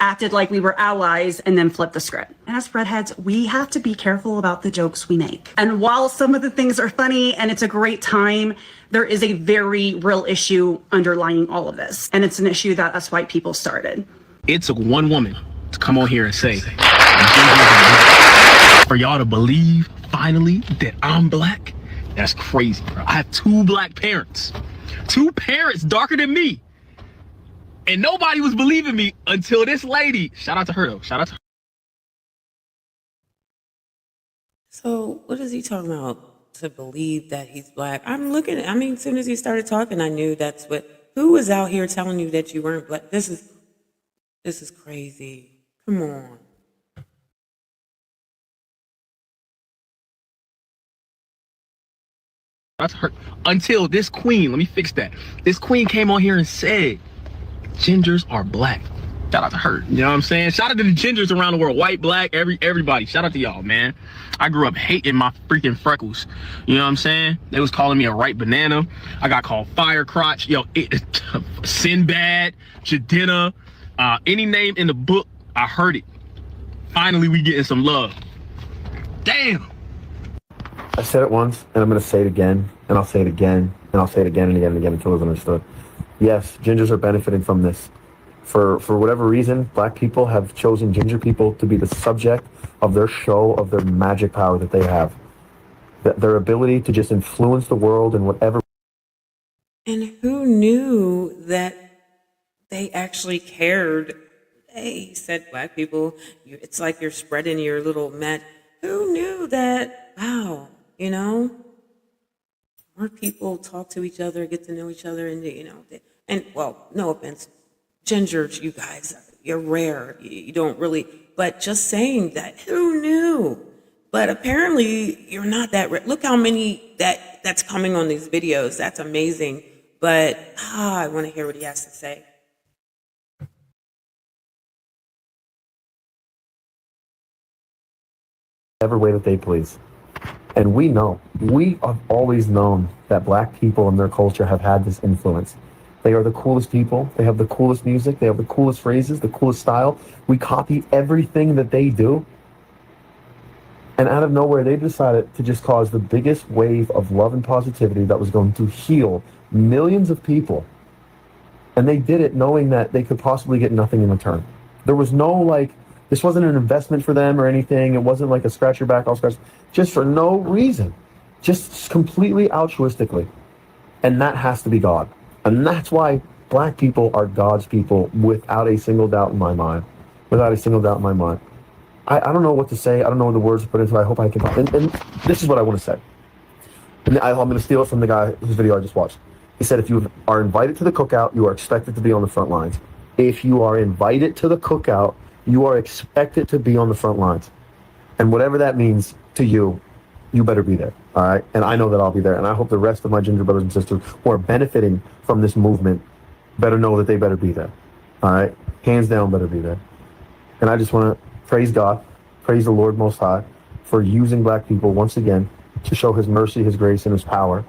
acted like we were allies and then flipped the script? And as redheads, we have to be careful about the jokes we make. And while some of the things are funny and it's a great time, there is a very real issue underlying all of this. And it's an issue that us white people started. It took one woman to come on here and say, for y'all to believe finally that I'm black, that's crazy, bro. I have two black parents, two parents darker than me. And nobody was believing me until this lady, shout out to her though, shout out to her. So what is he talking about to believe that he's black? I'm looking, I mean, as soon as he started talking, I knew that's what, who was out here telling you that you weren't black? This is crazy. Come on. That's her. Until this queen, let me fix that. This queen came on here and said, gingers are black. Shout out to her. You know what I'm saying? Shout out to the gingers around the world. White, black, everybody. Shout out to y'all, man. I grew up hating my freaking freckles. You know what I'm saying? They was calling me a ripe banana. I got called fire crotch. Yo, Sinbad, Jadena, any name in the book, I heard it. Finally, we getting some love. Damn. I said it once, and I'm going to say it again, and I'll say it again, and I'll say it again and again and again until it's understood. Yes, gingers are benefiting from this. For whatever reason, black people have chosen ginger people to be the subject of their show, of their magic power that they have. Their ability to just influence the world in whatever. And who knew that they actually cared? Hey, he said, black people, it's like you're spreading your little mat. Who knew that? Wow, you know, more people talk to each other, get to know each other, and and well, no offense, gingers, you guys, you're rare. You don't really, but just saying that, who knew? But apparently, you're not that rare. Look how many that's coming on these videos. That's amazing. But I want to hear what he has to say. Whatever way that they please. And we have always known that black people and their culture have had this influence. They are the coolest people. They have the coolest music. They have the coolest phrases, the coolest style. We copy everything that they do. And out of nowhere, they decided to just cause the biggest wave of love and positivity that was going to heal millions of people. And they did it knowing that they could possibly get nothing in return. There was no this wasn't an investment for them or anything. It wasn't like a scratch your back, I'll scratch, just for no reason, just completely altruistically. And that has to be God. And that's why black people are God's people without a single doubt in my mind. Without a single doubt in my mind. I don't know what to say. I don't know what the words to put into it. I hope I can. And this is what I want to say. And I'm going to steal it from the guy whose video I just watched. He said, if you are invited to the cookout, you are expected to be on the front lines. If you are invited to the cookout, you are expected to be on the front lines. And whatever that means to you, you better be there. All right. And I know that I'll be there. And I hope the rest of my ginger brothers and sisters who are benefiting from this movement better know that they better be there. All right. Hands down, better be there. And I just want to praise God, praise the Lord Most High for using black people once again to show his mercy, his grace, and his power.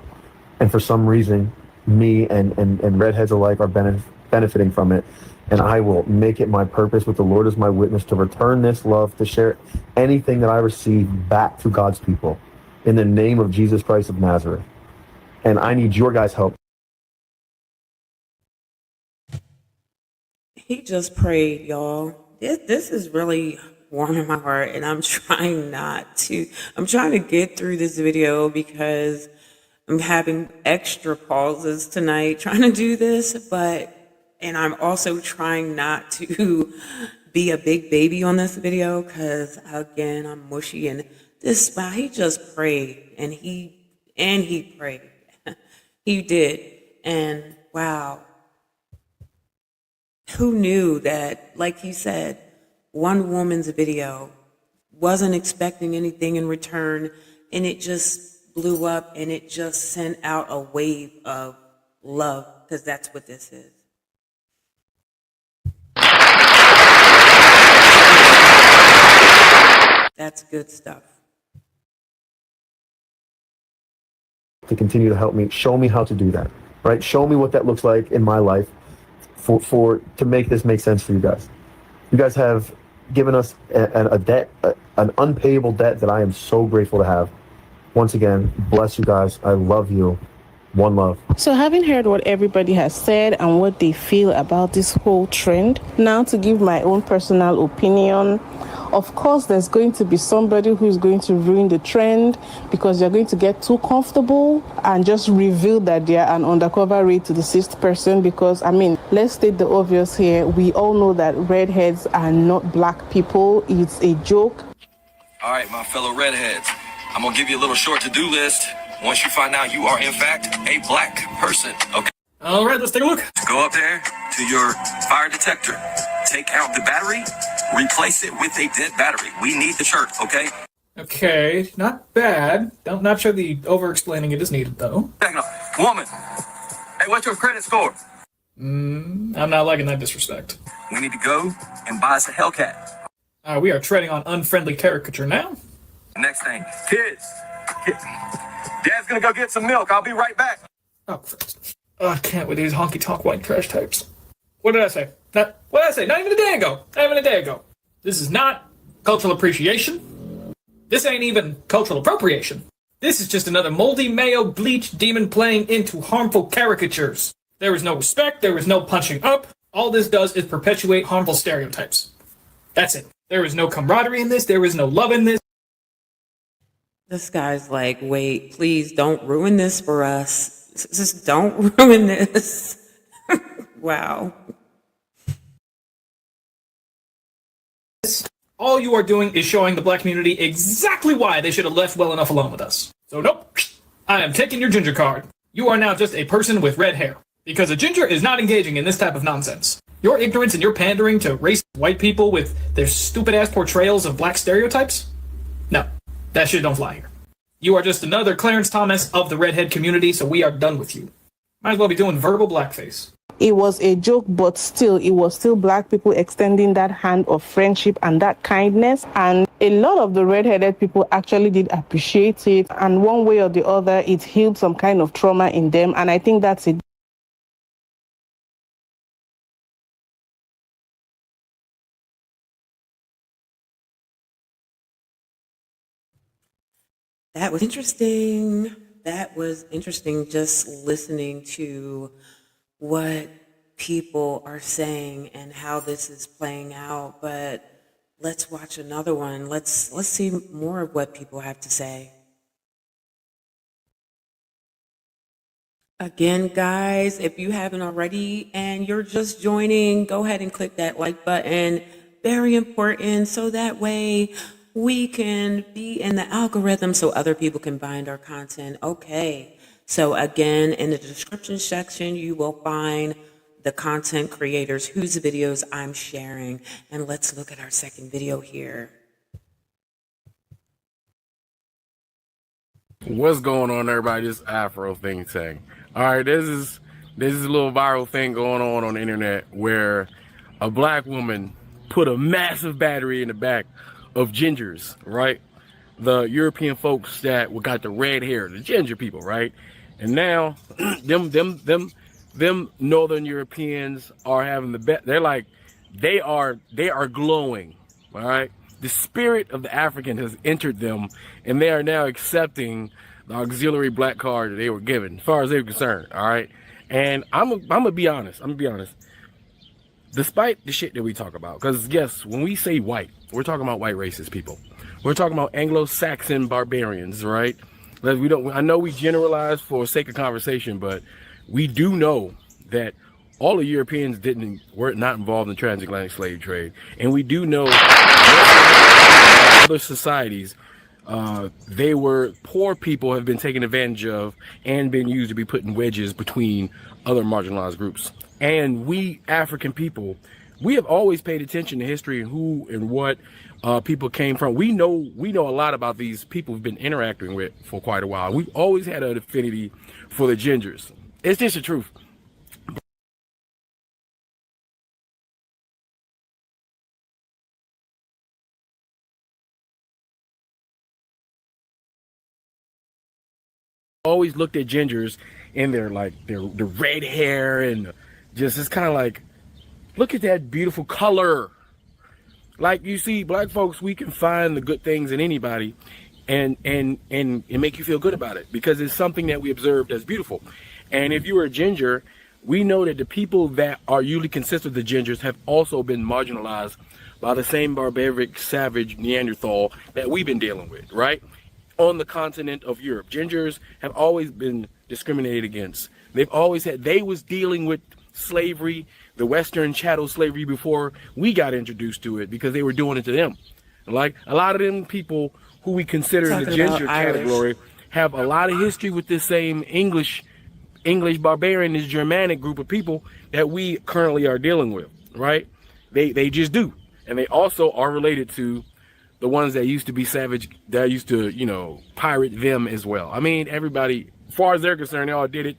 And for some reason, me and redheads alike are benefiting from it. And I will make it my purpose with the Lord as my witness to return this love, to share anything that I receive back to God's people in the name of Jesus Christ of Nazareth. And I need your guys' help. He just prayed, y'all. This is really warming my heart, and I'm trying to get through this video because I'm having extra pauses tonight trying to do this, and I'm also trying not to be a big baby on this video because, again, I'm mushy. And this spot, he just prayed, and he prayed. He did. And wow, who knew that, like he said, one woman's video wasn't expecting anything in return, and it just blew up, and it just sent out a wave of love, because that's what this is. That's good stuff. To continue to help me, show me how to do that, right? Show me what that looks like in my life to make this make sense for you guys. You guys have given us a debt, an unpayable debt that I am so grateful to have. Once again, bless you guys. I love you. One love. So having heard what everybody has said and what they feel about this whole trend, now to give my own personal opinion. Of course, there's going to be somebody who's going to ruin the trend because they're going to get too comfortable and just reveal that they're an undercover raid to the sixth person. Because, let's state the obvious here. We all know that redheads are not black people. It's a joke. All right, my fellow redheads, I'm going to give you a little short to-do list. Once you find out you are, in fact, a black person, okay? All right, let's take a look. Go up there to your fire detector. Take out the battery. Replace it with a dead battery. We need the shirt, okay? Okay, not bad. Not sure the over-explaining it is needed, though. Woman, hey, what's your credit score? I'm not liking that disrespect. We need to go and buy us a Hellcat. We are treading on unfriendly caricature now. Next thing, kids. Dad's gonna go get some milk. I'll be right back. Oh, Christ. I can't with these honky tonk white trash types. What did I say? What did I say? Not even a day ago. Not even a day ago. This is not cultural appreciation. This ain't even cultural appropriation. This is just another moldy mayo bleach demon playing into harmful caricatures. There is no respect. There is no punching up. All this does is perpetuate harmful stereotypes. That's it. There is no camaraderie in this. There is no love in this. This guy's like, wait, please don't ruin this for us. Just don't ruin this. Wow. All you are doing is showing the black community exactly why they should have left well enough alone with us. So nope, I am taking your ginger card. You are now just a person with red hair. Because a ginger is not engaging in this type of nonsense. Your ignorance and your pandering to racist white people with their stupid-ass portrayals of black stereotypes? No, that shit don't fly here. You are just another Clarence Thomas of the redhead community, so we are done with you. Might as well be doing verbal blackface. It was a joke, but still, it was still black people extending that hand of friendship and that kindness. And a lot of the redheaded people actually did appreciate it. And one way or the other, it healed some kind of trauma in them. And I think that's it. That was interesting. That was interesting just listening to what people are saying and how this is playing out. But let's watch another one. Let's see more of what people have to say. Again, guys, if you haven't already and you're just joining, go ahead and click that like button. Very important, so that way we can be in the algorithm so other people can find our content. Okay, so again, in the description section, you will find the content creators whose videos I'm sharing. And let's look at our second video here. What's going on, everybody? This Afro thing saying. All right, this is a little viral thing going on the internet where a black woman put a massive battery in the back of gingers, right? The European folks that got the red hair, the ginger people, right? And now them Northern Europeans are having the best. They're like, they are glowing, all right? The spirit of the African has entered them, and they are now accepting the auxiliary black card that they were given, as far as they're concerned, all right? And I'm gonna be honest. Despite the shit that we talk about, because yes, when we say white, we're talking about white racist people. We're talking about Anglo-Saxon barbarians, right? I know we generalize for sake of conversation, but we do know that all the Europeans were not involved in transatlantic slave trade, and we do know other societies, they were poor people have been taken advantage of and been used to be put in wedges between other marginalized groups. And we African people, we have always paid attention to history and who and what people came from. We know a lot about these people we've been interacting with for quite a while. We've always had an affinity for the gingers. It's just the truth. Always looked at gingers and their red hair and just, it's kind of like, look at that beautiful color. Like, you see, black folks, we can find the good things in anybody and make you feel good about it because it's something that we observed as beautiful. And if you were a ginger, we know that the people that are usually considered the gingers have also been marginalized by the same barbaric, savage Neanderthal that we've been dealing with, right? On the continent of Europe, gingers have always been discriminated against. They was dealing with slavery, the Western chattel slavery, before we got introduced to it because they were doing it to them. Like, a lot of them people who we consider in the ginger category have a lot of history with this same English barbarian, this Germanic group of people that we currently are dealing with, right? They just do. And they also are related to the ones that used to be savage, that used to, pirate them as well. I mean, everybody, as far as they're concerned, they all did it.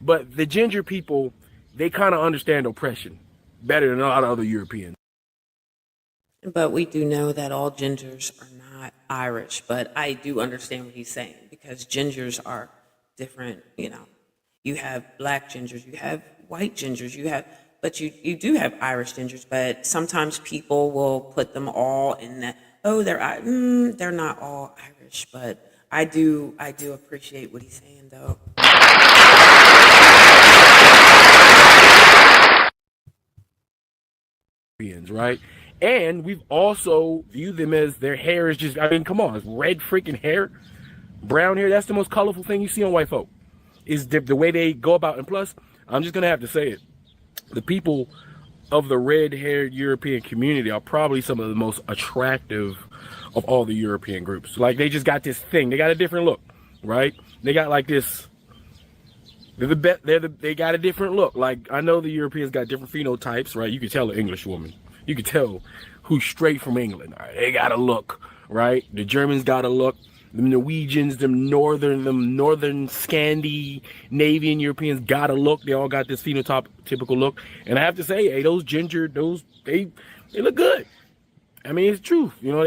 But the ginger people they kind of understand oppression better than a lot of other Europeans. But we do know that all gingers are not Irish, but I do understand what he's saying because gingers are different, you know. You have black gingers, you have white gingers, but you do have Irish gingers, but sometimes people will put them all in that, oh, they're not all Irish, but I do appreciate what he's saying though. Right? And we've also viewed them as their hair is just, I mean, come on, it's red freaking hair, brown hair. That's the most colorful thing you see on white folk, is the way they go about. And plus, I'm just going to have to say it, the people of the red-haired European community are probably some of the most attractive of all the European groups. Like, they just got this thing. They got a different look, right? They got like this, they got a different look. Like, I know the Europeans got different phenotypes, right? You could tell an English woman. You could tell who's straight from England. Right? They got a look, right? The Germans got a look. The Norwegians, them northern Scandinavian Europeans got a look. They all got this phenotypical look. And I have to say, hey, those ginger, they look good. I mean, it's true. You know,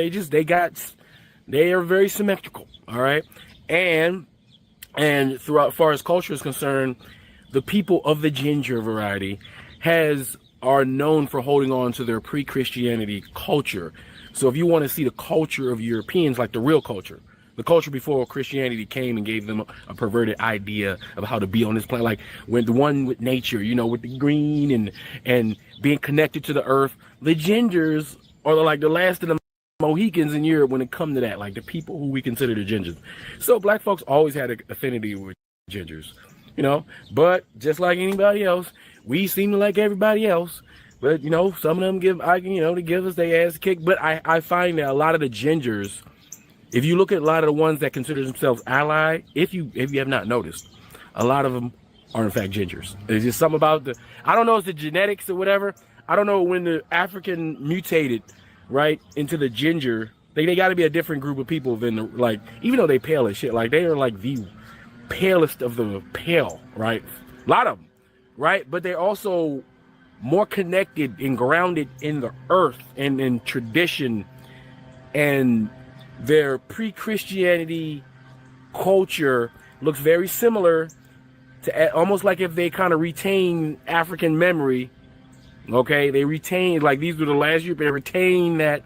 they are very symmetrical. All right. And throughout, as far as culture is concerned, the people of the ginger variety are known for holding on to their pre-Christianity culture. So if you want to see the culture of Europeans, like the real culture, the culture before Christianity came and gave them a perverted idea of how to be on this planet, like when the one with nature, you know, with the green and being connected to the earth, the gingers are like the last of the Mohicans in Europe when it comes to that, like the people who we consider the gingers. So black folks always had an affinity with gingers, you know, but just like anybody else, we seem to like everybody else. But, you know, some of them they give us their ass kicked. But I find that a lot of the gingers, if you look at a lot of the ones that consider themselves ally, if you have not noticed, a lot of them are in fact gingers. There's just something about I don't know if it's the genetics or whatever. I don't know, when the African mutated, right, into the ginger, they got to be a different group of people than even though they pale as shit, like they are like the palest of the pale, right? A lot of them, right? But they're also more connected and grounded in the earth and in tradition, and their pre-Christianity culture looks very similar to, almost like if they kind of retain African memory. Okay, they retain, like these were the last year, but they retain that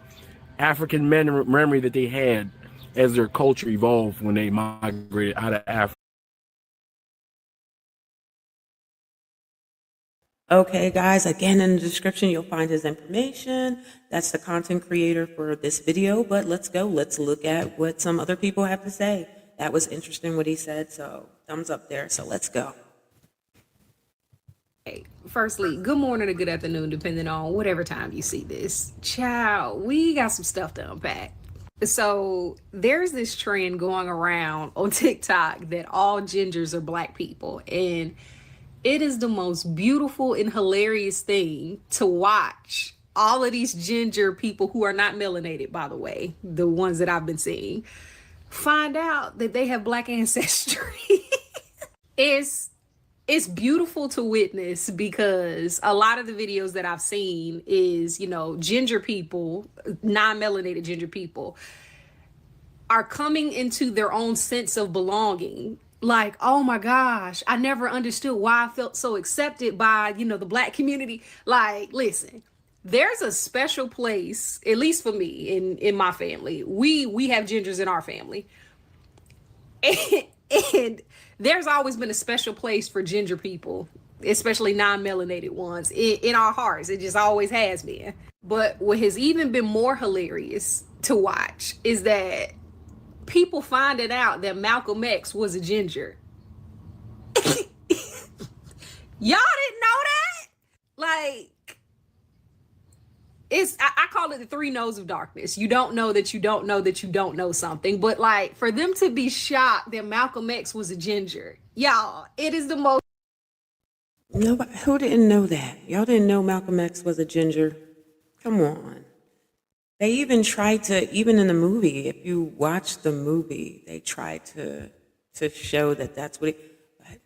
African memory that they had as their culture evolved when they migrated out of Africa. Okay, guys, again, in the description, you'll find his information. That's the content creator for this video, but let's look at what some other people have to say. That was interesting what he said, so thumbs up there. So let's go. Hey, firstly, good morning or good afternoon, depending on whatever time you see this. Child, we got some stuff to unpack. So there's this trend going around on TikTok that all gingers are black people, and it is the most beautiful and hilarious thing to watch all of these ginger people, who are not melanated, by the way, the ones that I've been seeing, find out that they have black ancestry. It's beautiful to witness, because a lot of the videos that I've seen is, you know, ginger people, non-melanated ginger people, are coming into their own sense of belonging. Like, oh my gosh, I never understood why I felt so accepted by, you know, the black community. Like, listen, there's a special place, at least for me, in my family. We have gingers in our family. And there's always been a special place for ginger people, especially non-melanated ones, in our hearts. It just always has been. But what has even been more hilarious to watch is that people finding out that Malcolm X was a ginger. Y'all didn't know that? Like, I call it the 3 no's of darkness. You don't know that you don't know that you don't know something. But like, for them to be shocked that Malcolm X was a ginger, y'all, it is the most. Nobody, who didn't know that? Y'all didn't know Malcolm X was a ginger? Come on. They even tried to, even in the movie, if you watch the movie, they tried to show that that's what it, but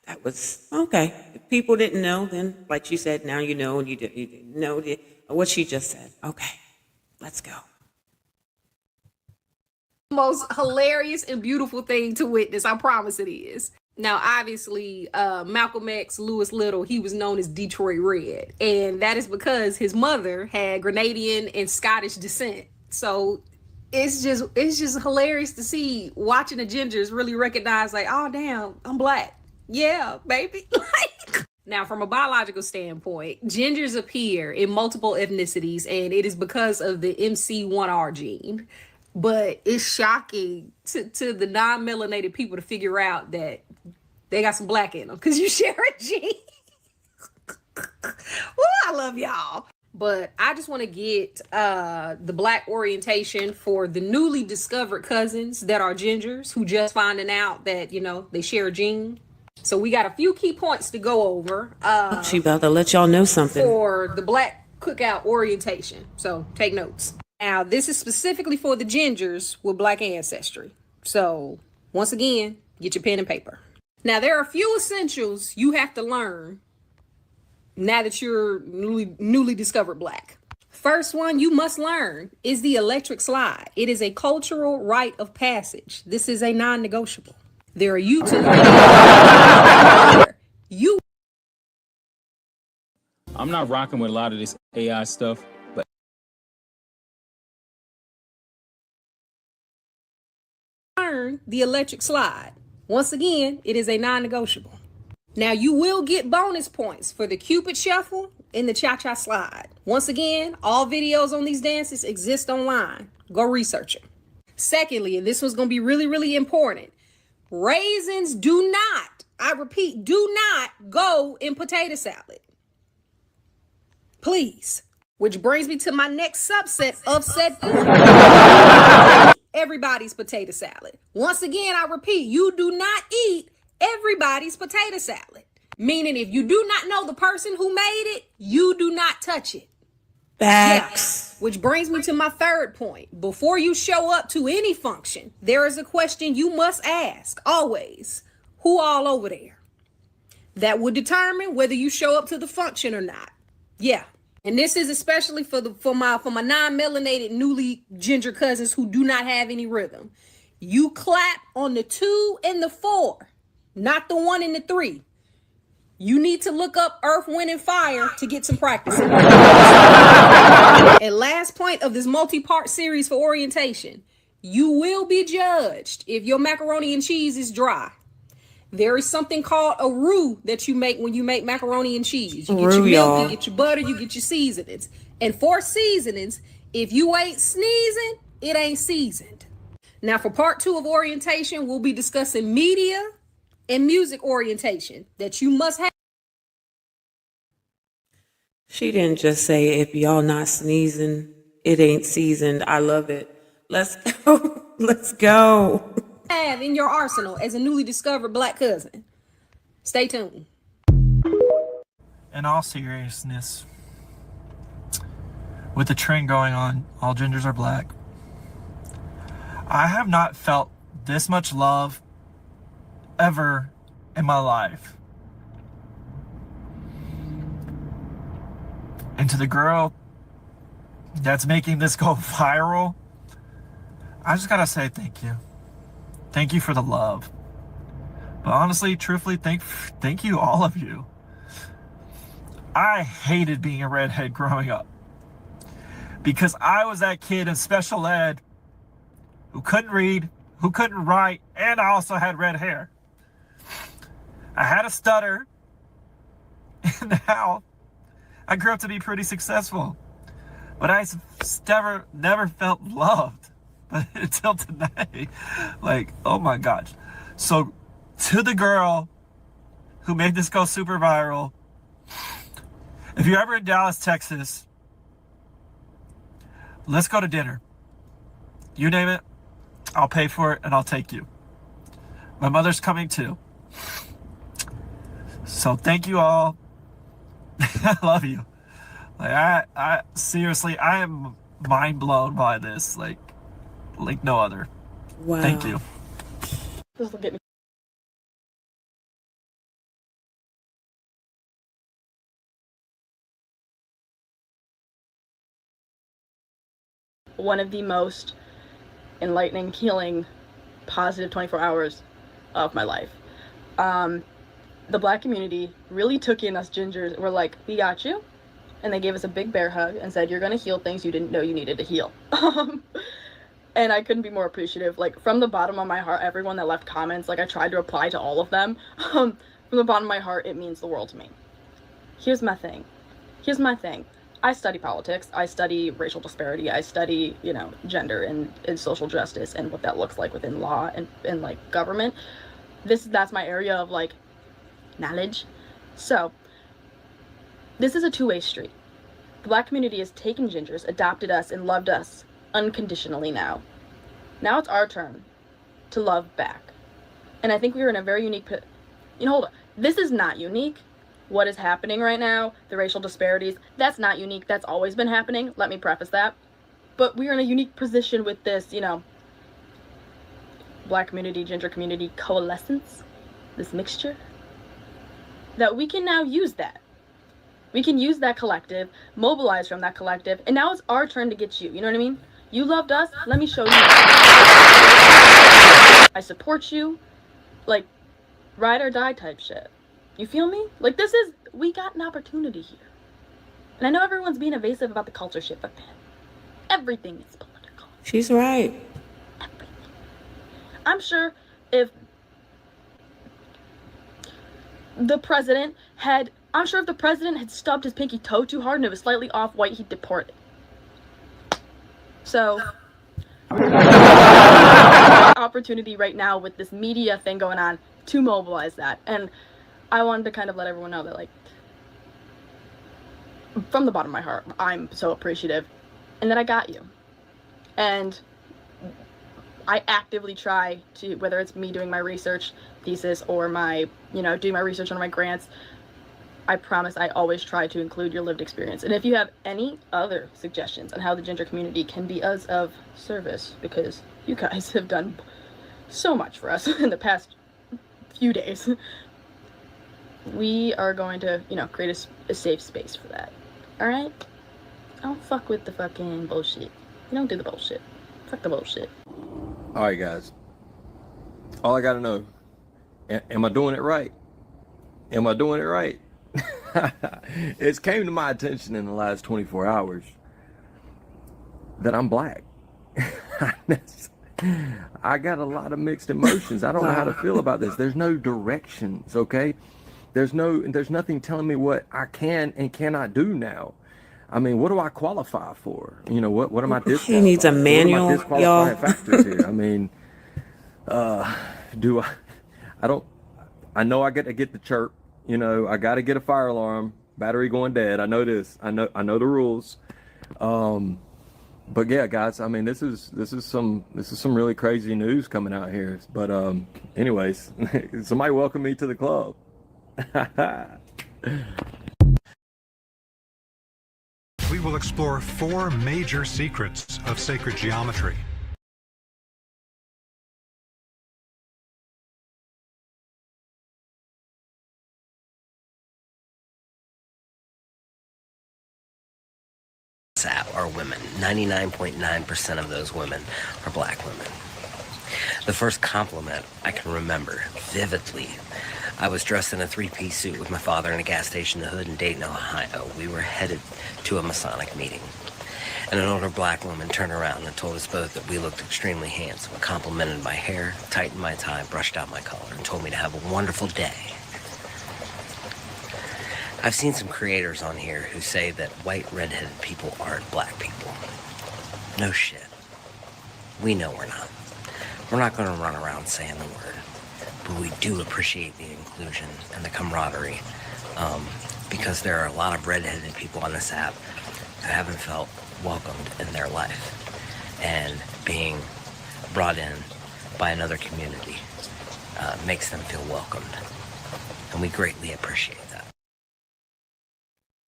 I That was okay. If people didn't know, then like she said, now you know, and you didn't know what she just said. Okay, let's go. Most hilarious and beautiful thing to witness. I promise it is. Now, obviously, Malcolm X, Lewis Little, he was known as Detroit Red. And that is because his mother had Grenadian and Scottish descent. So it's just hilarious to see watching the gingers really recognize, like, oh, damn, I'm black. Yeah, baby. Now, from a biological standpoint, gingers appear in multiple ethnicities, and it is because of the MC1R gene. But it's shocking to the non-melanated people to figure out that they got some black in them because you share a gene. Well, I love y'all. But I just want to get the black orientation for the newly discovered cousins that are gingers who just finding out that, you know, they share a gene. So we got a few key points to go over. She about to let y'all know something. For the black cookout orientation. So take notes. Now, this is specifically for the gingers with black ancestry. So once again, get your pen and paper. Now, there are a few essentials you have to learn now that you're newly discovered black. First one you must learn is the electric slide. It is a cultural rite of passage. This is a non-negotiable. There are YouTube videos. I'm not rocking with a lot of this AI stuff, but learn the electric slide. Once again, it is a non-negotiable. Now, you will get bonus points for the Cupid Shuffle and the Cha-Cha Slide. Once again, all videos on these dances exist online. Go research them. Secondly, and this one's going to be really, really important, raisins do not, I repeat, do not go in potato salad. Please. Which brings me to my next subset of said point. Everybody's potato salad. Once again, I repeat, you do not eat everybody's potato salad. Meaning if you do not know the person who made it, you do not touch it. Facts. Yeah. Which brings me to my third point. Before you show up to any function, there is a question you must ask, always. Who all over there? That would determine whether you show up to the function or not. Yeah. And this is especially for my non-melanated newly ginger cousins who do not have any rhythm. You clap on the 2 and the 4, not the 1 and the 3. You need to look up Earth, Wind, and Fire to get some practice. And last point of this multi-part series for orientation, you will be judged if your macaroni and cheese is dry. There is something called a roux that you make when you make macaroni and cheese. You get your milk, you get your butter, you get your seasonings. And for seasonings, if you ain't sneezing, it ain't seasoned. Now for part 2 of orientation, we'll be discussing media and music orientation that you must have. She didn't just say, if y'all not sneezing, it ain't seasoned. I love it. Let's go. Let's go. Have in your arsenal as a newly discovered black cousin. Stay tuned. In all seriousness, with the trend going on, all gingers are black, I have not felt this much love ever in my life. And to the girl that's making this go viral, I just gotta say thank you. Thank you for the love. But honestly, truthfully, thank you, all of you. I hated being a redhead growing up because I was that kid in special ed who couldn't read, who couldn't write, and I also had red hair. I had a stutter, and now I grew up to be pretty successful. But I never felt loved. But until today, like, oh my gosh. So to the girl who made this go super viral, if you're ever in Dallas, Texas, let's go to dinner. You name it, I'll pay for it and I'll take you. My mother's coming too. So thank you all. I love you. Like I seriously, I am mind blown by this. Like no other. Wow. Thank you. Just look at me. one of the most enlightening, healing, positive 24 hours of my life. The Black community really took in us gingers. We're like, we got you. And they gave us a big bear hug and said, you're going to heal things you didn't know you needed to heal. And I couldn't be more appreciative. Like, from the bottom of my heart, everyone that left comments, like, I tried to reply to all of them. From the bottom of my heart, it means the world to me. Here's my thing. I study politics. I study racial disparity. I study, gender and social justice and what that looks like within law and like, government. That's my area of, like, knowledge. So, this is a two-way street. The Black community has taken gingers, adopted us, and loved us unconditionally now. Now it's our turn to love back. And I think we are in a very unique... hold on. This is not unique. What is happening right now, the racial disparities, that's not unique. That's always been happening. Let me preface that. But we are in a unique position with this, Black community, ginger community coalescence, this mixture, that we can now use that. We can use that collective, mobilize from that collective, and now it's our turn to get you. You know what I mean? You loved us, let me show you. I support you, like, ride or die type shit. You feel me? Like, we got an opportunity here. And I know everyone's being evasive about the culture shit, but man, everything is political. She's right. Everything. I'm sure if the president had stubbed his pinky toe too hard and it was slightly off white, he'd deport it. So, opportunity right now with this media thing going on to mobilize that. And I wanted to kind of let everyone know that, like, from the bottom of my heart, I'm so appreciative and that I got you. And I actively try to, whether it's me doing my research thesis or my, doing my research on my grants, I promise I always try to include your lived experience. And if you have any other suggestions on how the ginger community can be us of service, because you guys have done so much for us in the past few days, we are going to, create a safe space for that. All right? Don't fuck with the fucking bullshit. You don't do the bullshit. Fuck the bullshit. All right, guys. All I gotta know, am I doing it right? Am I doing it right? It's came to my attention in the last 24 hours that I'm Black. I got a lot of mixed emotions. I don't know how to feel about this. There's no directions, okay? There's nothing telling me what I can and cannot do now. I mean, what do I qualify for? What am I disqualifying? He needs a manual, what are my disqualifying factors here? I mean, I know I get to get the chirp. I got to get a fire alarm, battery going dead. I know this. I know the rules. But yeah, guys, I mean, this is some really crazy news coming out here. But anyways, somebody welcome me to the club. We will explore 4 major secrets of sacred geometry. Are women. 99.9% of those women are Black women. The first compliment I can remember vividly, I was dressed in a 3-piece suit with my father in a gas station in the hood in Dayton, Ohio. We were headed to a Masonic meeting. And an older Black woman turned around and told us both that we looked extremely handsome, complimented my hair, tightened my tie, brushed out my collar, and told me to have a wonderful day. I've seen some creators on here who say that white redheaded people aren't Black people. No shit. We know we're not. We're not going to run around saying the word. But we do appreciate the inclusion and the camaraderie, because there are a lot of redheaded people on this app who haven't felt welcomed in their life. And being brought in by another community makes them feel welcomed. And we greatly appreciate that.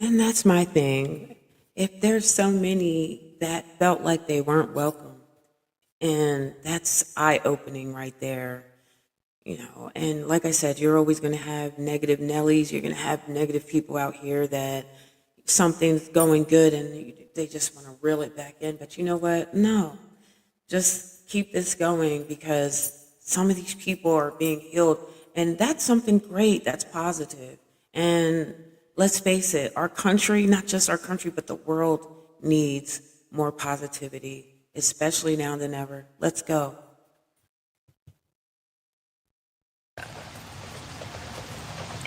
And that's my thing. If there's so many that felt like they weren't welcome, and that's eye-opening right there, and like I said, you're always going to have negative Nellies. You're going to have negative people out here that, something's going good and they just want to reel it back in. But you know what? No, just keep this going because some of these people are being healed. And that's something great. That's positive. And let's face it, our country, not just our country, but the world needs more positivity, especially now than ever. Let's go.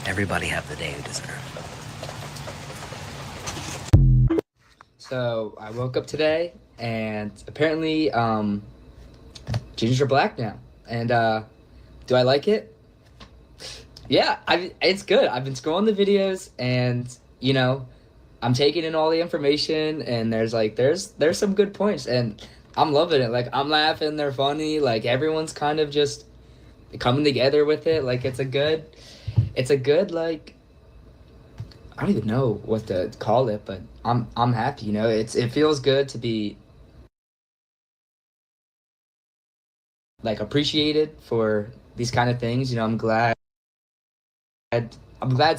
Everybody have the day you deserve. So I woke up today and apparently Ginger's are black now. And do I like it? Yeah, it's good. I've been scrolling the videos and, you know, I'm taking in all the information and there's some good points and I'm loving it. Like, I'm laughing, they're funny, like everyone's kind of just coming together with it. Like, it's a good like, I don't even know what to call it, but I'm happy, you know. It feels good to be like appreciated for these kind of things, you know. I'm glad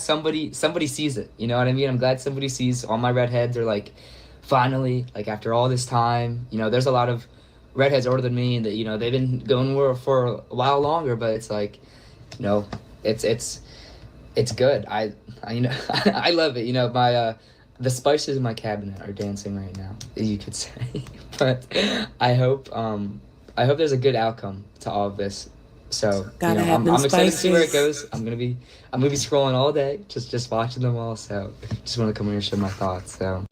somebody sees it, you know what I mean? I'm glad somebody sees all my redheads are like, finally, like after all this time, you know, there's a lot of redheads older than me that, you know, they've been going for a while longer, but it's like, you know, it's good. I you know, I love it. You know, my the spices in my cabinet are dancing right now, you could say. But I hope there's a good outcome to all of this. So you know, I'm excited to see where it goes. I'm gonna be scrolling all day, just watching them all. So just want to come here and share my thoughts. So.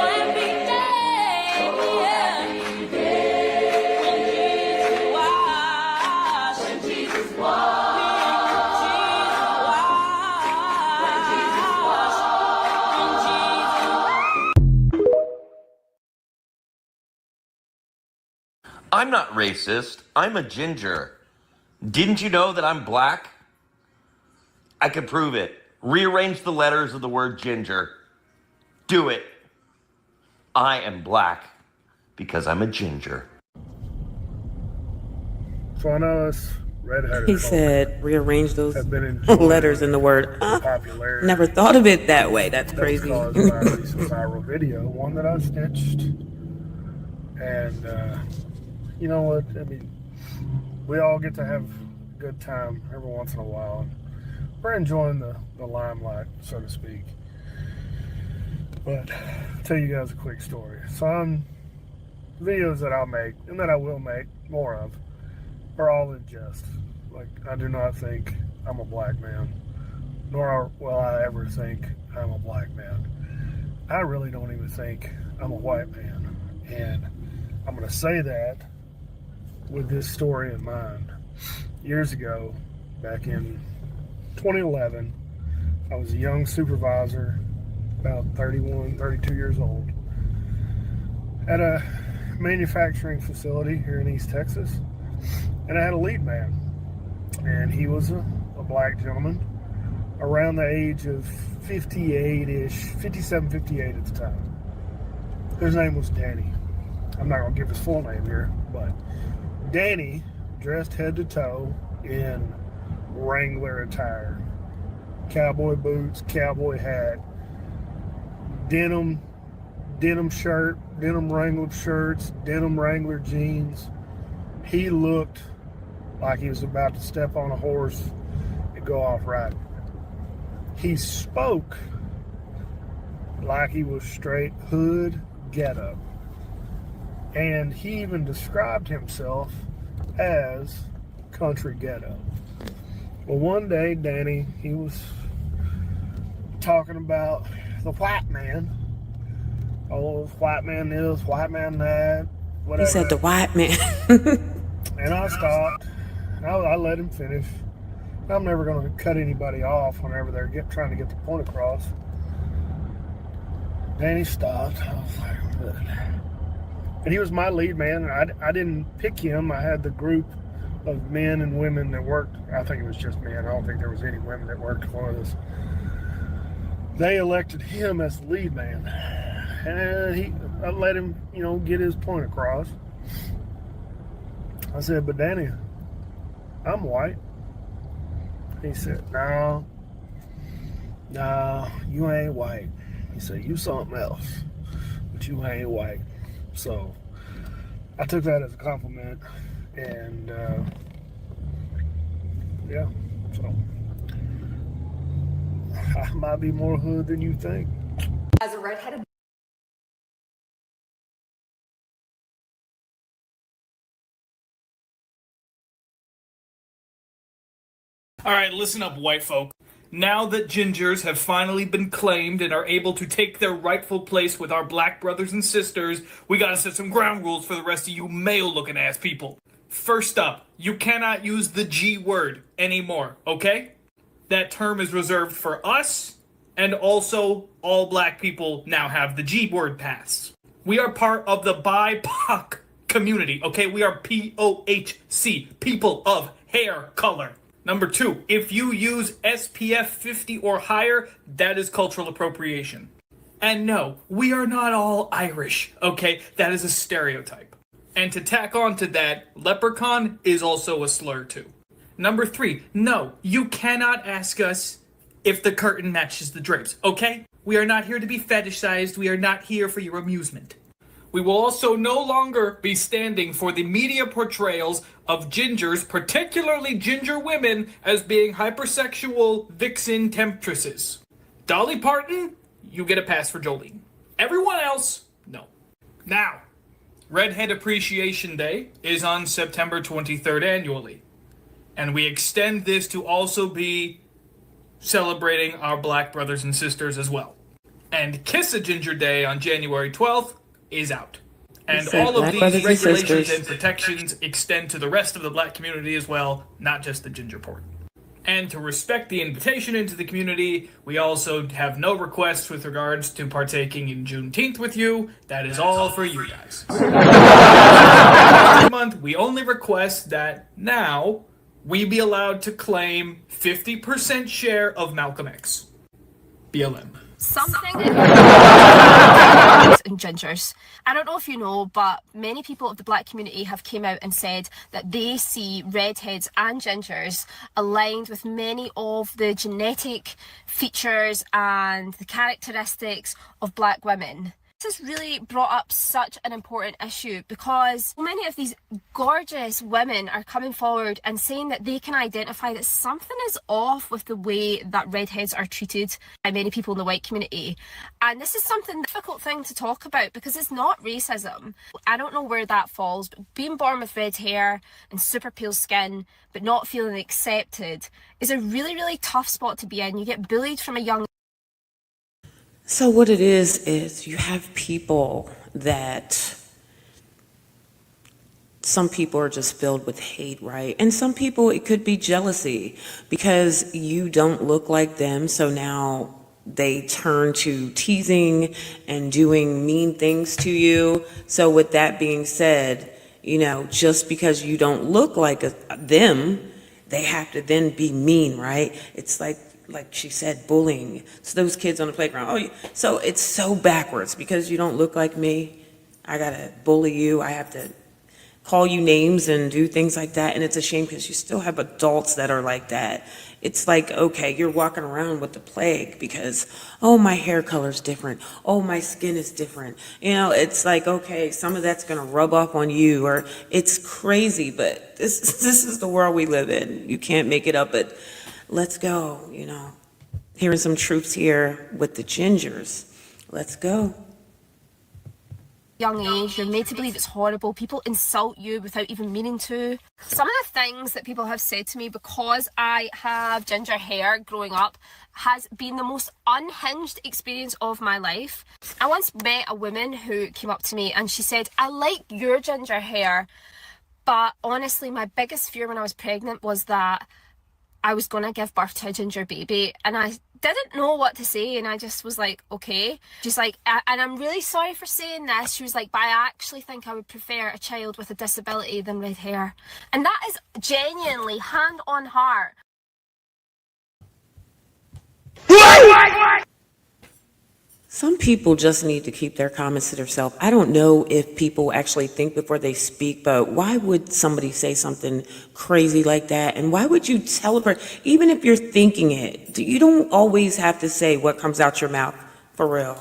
I'm not racist. I'm a ginger. Didn't you know that I'm black? I can prove it. Rearrange the letters of the word ginger. Do it. I am black because I'm a ginger. So I know us redheaded He folk said, rearrange those have been enjoying letters in the word. popularity. Never thought of it that way. That's crazy. Caused by a recent viral video, one that I stitched. And you know what? I mean, we all get to have a good time every once in a while. And we're enjoying the limelight, so to speak. But I'll tell you guys a quick story. Some videos that I'll make, and that I will make more of, are all in jest. Like, I do not think I'm a black man, nor will I ever think I'm a black man. I really don't even think I'm a white man. And I'm going to say that with this story in mind. Years ago, back in 2011, I was a young supervisor, about 31, 32 years old, at a manufacturing facility here in East Texas. And I had a lead man, and he was a black gentleman around the age of 58-ish, 57, 58 at the time. His name was Danny. I'm not going to give his full name here, but Danny, dressed head to toe in Wrangler attire, cowboy boots, cowboy hat, denim shirt, denim Wrangler shirts, denim Wrangler jeans. He looked like he was about to step on a horse and go off riding. He spoke like he was straight hood getup. And he even described himself as country ghetto. Well, one day, Danny, he was talking about the white man. Oh, white man this, white man that, whatever. He said the white man. And I stopped. I let him finish. I'm never going to cut anybody off whenever they're trying to get the point across. Danny stopped. I was like, good. And he was my lead man. I didn't pick him. I had the group of men and women that worked. I think it was just men. I don't think there was any women that worked for us. They elected him as the lead man. And I let him, get his point across. I said, but Danny, I'm white. He said, no, you ain't white. He said, you something else, but you ain't white. So I took that as a compliment, and yeah, so I might be more hood than you think. As a redheaded All right, listen up, white folk. Now that gingers have finally been claimed and are able to take their rightful place with our black brothers and sisters, we gotta set some ground rules for the rest of you male-looking ass people. First up, you cannot use the G word anymore, okay? That term is reserved for us, and also all black people now have the G word pass. We are part of the BIPOC community, okay? We are POHC, people of hair color. Number 2, if you use SPF 50 or higher, that is cultural appropriation. And no, we are not all Irish, okay? That is a stereotype. And to tack on to that, leprechaun is also a slur too. Number 3, no, you cannot ask us if the curtain matches the drapes, okay? We are not here to be fetishized, we are not here for your amusement. We will also no longer be standing for the media portrayals of gingers, particularly ginger women, as being hypersexual vixen temptresses. Dolly Parton, you get a pass for Jolene. Everyone else, no. Now, Redhead Appreciation Day is on September 23rd annually. And we extend this to also be celebrating our black brothers and sisters as well. And Kiss a Ginger Day on January 12th is out. And all of these regulations and protections extend to the rest of the black community as well, not just the ginger port. And to respect the invitation into the community, we also have no requests with regards to partaking in Juneteenth with you. That is all for you guys. This month, we only request that now we be allowed to claim 50% share of Malcolm X. BLM. something and gingers. I don't know if you know, but many people of the black community have came out and said that they see redheads and gingers aligned with many of the genetic features and the characteristics of black women. This has really brought up such an important issue because many of these gorgeous women are coming forward and saying that they can identify that something is off with the way that redheads are treated by many people in the white community. And this is something difficult thing to talk about because it's not racism. I don't know where that falls, but being born with red hair and super pale skin but not feeling accepted is a really, really tough spot to be in. You get bullied from a young. So what it is you have people that some people are just filled with hate, right? And some people, it could be jealousy because you don't look like them. So now they turn to teasing and doing mean things to you. So with that being said, you know, just because you don't look like them, they have to then be mean, right? It's like she said, bullying. So those kids on the playground. Oh, so it's so backwards because you don't look like me. I gotta bully you. I have to call you names and do things like that. And it's a shame because you still have adults that are like that. It's like, okay, you're walking around with the plague because, oh, my hair color's different. Oh, my skin is different. You know, it's like, okay, some of that's gonna rub off on you, or it's crazy, but this is the world we live in. You can't make it up, but let's go, you know. Hearing some troops here with the gingers. Let's go. Young age, you're made to believe it's horrible. People insult you without even meaning to. Some of the things that people have said to me because I have ginger hair growing up has been the most unhinged experience of my life. I once met a woman who came up to me and she said, I like your ginger hair, but honestly, my biggest fear when I was pregnant was that I was going to give birth to a ginger baby, and I didn't know what to say, and I just was like, okay. She's like, and I'm really sorry for saying this. She was like, but I actually think I would prefer a child with a disability than red hair. And that is genuinely, hand on heart. Some people just need to keep their comments to themselves. I don't know if people actually think before they speak, but why would somebody say something crazy like that? And why would you tell a person, even if you're thinking it, you don't always have to say what comes out your mouth For real.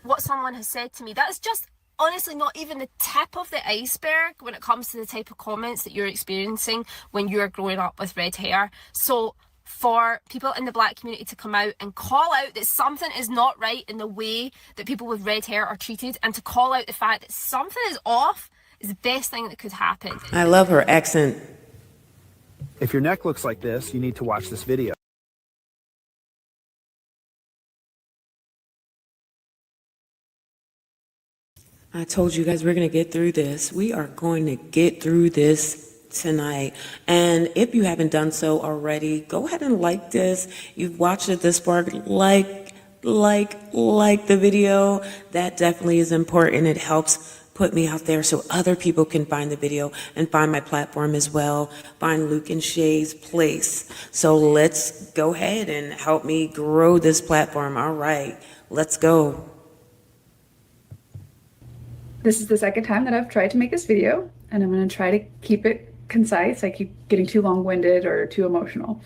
What someone has said to me, that's just honestly not even the tip of the iceberg when it comes to the type of comments that you're experiencing when you're growing up with red hair. So for people in the black community to come out and call out that something is not right in the way that people with red hair are treated, and to call out the fact that something is off, is the best thing that could happen. I love her accent. If your neck looks like this, you need to watch this video. I told you guys we're going to get through this. We are going to get through this tonight. And if you haven't done so already, go ahead and like this. You've watched it this far, like the video. That definitely is important. It helps put me out there so other people can find the video and find my platform as well, find LUKE-N-SHAE'S place. So let's go ahead and help me grow this platform. All right, let's go. This is the second time that I've tried to make this video, and I'm going to try to keep it concise. I keep getting too long-winded or too emotional.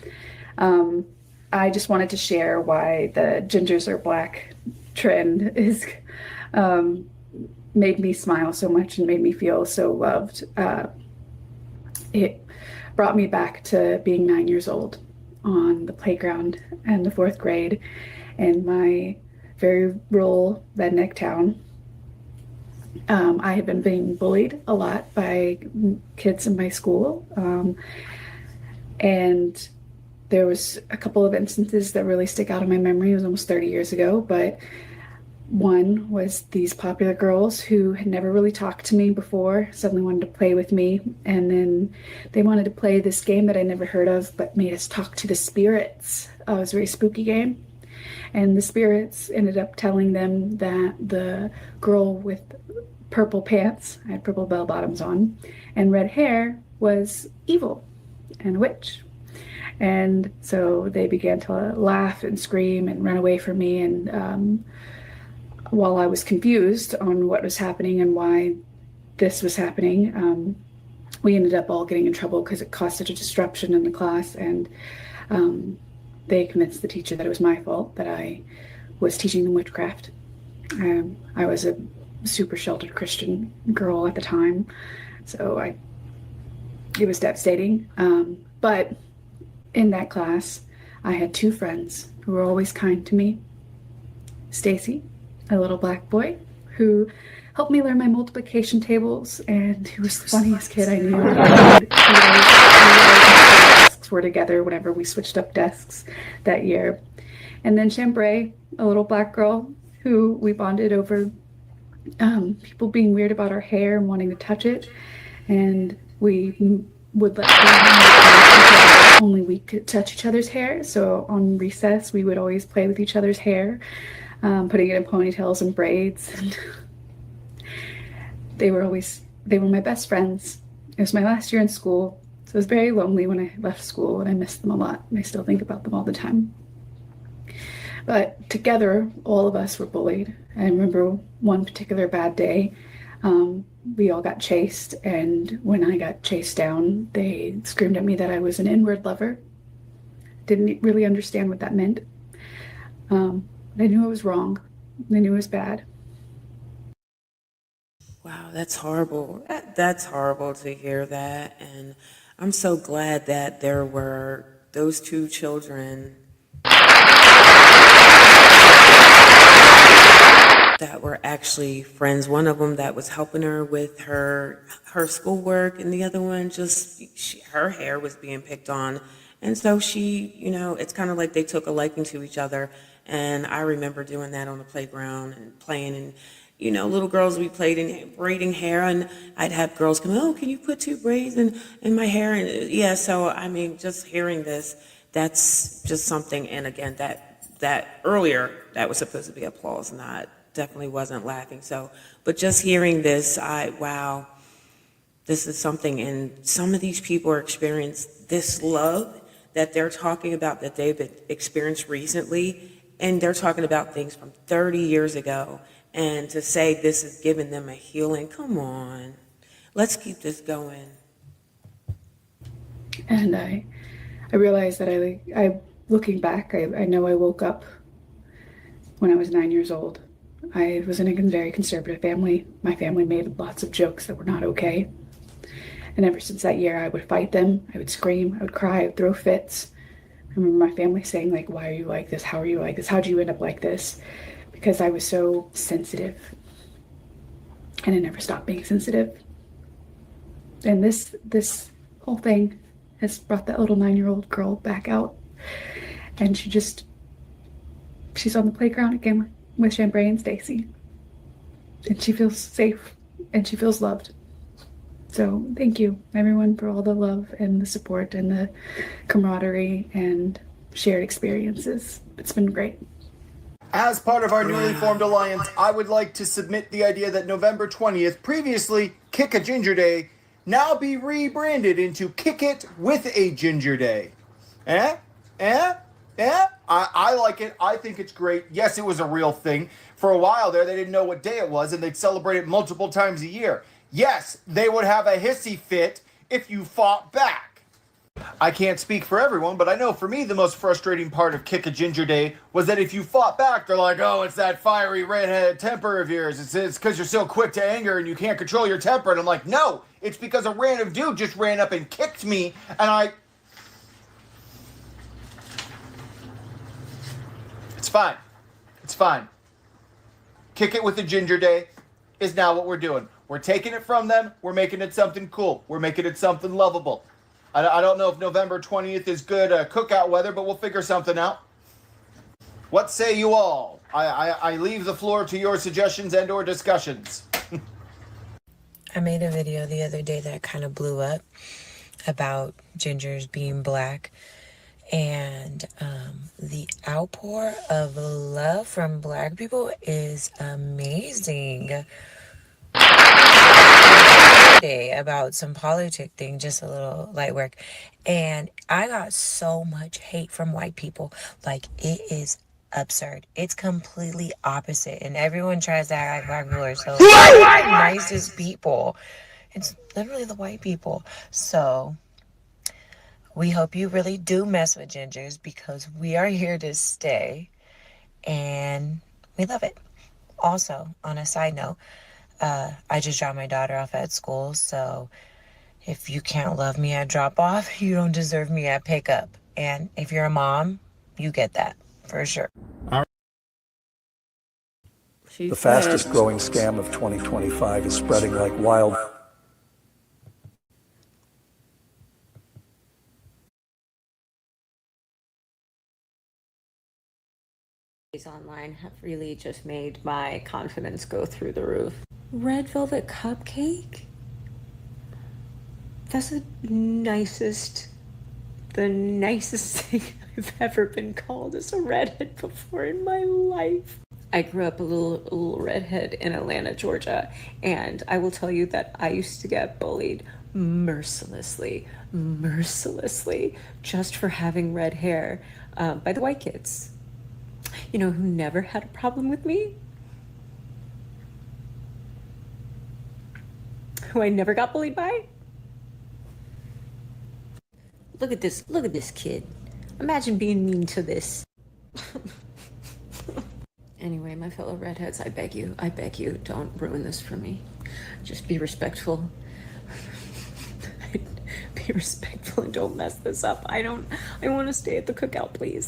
I just wanted to share why the gingers are black trend is made me smile so much and made me feel so loved. It brought me back to being 9 years old on the playground in the 4th grade in my very rural redneck town. I had been being bullied a lot by kids in my school, and there was a couple of instances that really stick out in my memory. It was almost 30 years ago, but one was these popular girls who had never really talked to me before suddenly wanted to play with me, and then they wanted to play this game that I never heard of but made us talk to the spirits. It was a very spooky game. And the spirits ended up telling them that the girl with purple pants, I had purple bell bottoms on, and red hair was evil and a witch. And so they began to laugh and scream and run away from me. And while I was confused on what was happening and why this was happening, we ended up all getting in trouble because it caused such a disruption in the class. And they convinced the teacher that it was my fault, that I was teaching them witchcraft. I was a super sheltered Christian girl at the time, so it was devastating. But in that class, I had 2 friends who were always kind to me. Stacy, a little black boy, who helped me learn my multiplication tables, and who was the funniest kid I knew. Desks were together whenever we switched up desks that year. And then Chambray, a little black girl who we bonded over people being weird about our hair and wanting to touch it. And we would let only we could touch each other's hair. So on recess, we would always play with each other's hair, putting it in ponytails and braids. And they were my best friends. It was my last year in school, so it was very lonely when I left school, and I missed them a lot. And I still think about them all the time. But together, all of us were bullied. I remember one particular bad day, we all got chased, and when I got chased down, they screamed at me that I was an inward lover. Didn't really understand what that meant. I knew it was wrong. I knew it was bad. Wow, that's horrible. That's horrible to hear that. And I'm so glad that there were those 2 children that were actually friends. One of them that was helping her with her schoolwork, and the other one her hair was being picked on. And so she, it's kind of like they took a liking to each other. And I remember doing that on the playground and playing, and little girls, we played in braiding hair, and I'd have girls come, oh, can you put 2 braids in my hair? And yeah, so I mean, just hearing this, that's just something. And again, that earlier, that was supposed to be applause, definitely wasn't laughing. So, but just hearing this, wow, this is something. And some of these people are experiencing this love that they're talking about, that they've experienced recently, and they're talking about things from 30 years ago. And to say this has given them a healing, come on, let's keep this going. And I realized that I looking back, I know I woke up when I was 9 years old. I was in a very conservative family. My family made lots of jokes that were not okay. And ever since that year, I would fight them. I would scream, I would cry, I would throw fits. I remember my family saying, like, why are you like this? How are you like this? How'd you end up like this? Because I was so sensitive. And I never stopped being sensitive. And this whole thing has brought that little 9-year-old girl back out. And she's on the playground again with Chambray and Stacy. And she feels safe and she feels loved. So thank you, everyone, for all the love and the support and the camaraderie and shared experiences. It's been great. As part of our newly formed alliance, I would like to submit the idea that November 20th, previously Kick a Ginger Day, now be rebranded into Kick It with a Ginger Day. I like it. I think it's great. Yes, it was a real thing. For a while there, they didn't know what day it was, and they'd celebrate it multiple times a year. Yes, they would have a hissy fit if you fought back. I can't speak for everyone, but I know for me the most frustrating part of Kick a Ginger Day was that if you fought back, they're like, oh, it's that fiery redhead temper of yours. It's because you're so quick to anger and you can't control your temper. And I'm like, no, it's because a random dude just ran up and kicked me, and It's fine. It's fine. Kick It with a Ginger Day is now what we're doing. We're taking it from them. We're making it something cool. We're making it something lovable. I don't know if November 20th is good cookout weather, but we'll figure something out. What say you all? I leave the floor to your suggestions and or discussions. I made a video the other day that kind of blew up about gingers being black. And the outpour of love from black people is amazing. About some politic thing, just a little light work, and I got so much hate from white people. Like, it is absurd. It's completely opposite, and everyone tries to act like black people are so the nicest people. It's literally the white people. So we hope you really do mess with gingers, because we are here to stay and we love it. Also, on a side note, I just dropped my daughter off at school, so if you can't love me at drop off, you don't deserve me at pickup. And if you're a mom, you get that for sure. The fastest growing scam of 2025 is spreading like wild. Online have really just made my confidence go through the roof. Red velvet cupcake? That's the nicest thing I've ever been called as a redhead before in my life. I grew up a little redhead in Atlanta, Georgia, and I will tell you that I used to get bullied mercilessly, just for having red hair by the white kids. You know who never had a problem with me? Who I never got bullied by? Look at this kid. Imagine being mean to this. Anyway, my fellow redheads, I beg you, don't ruin this for me. Just be respectful. Be respectful and don't mess this up. I want to stay at the cookout, please.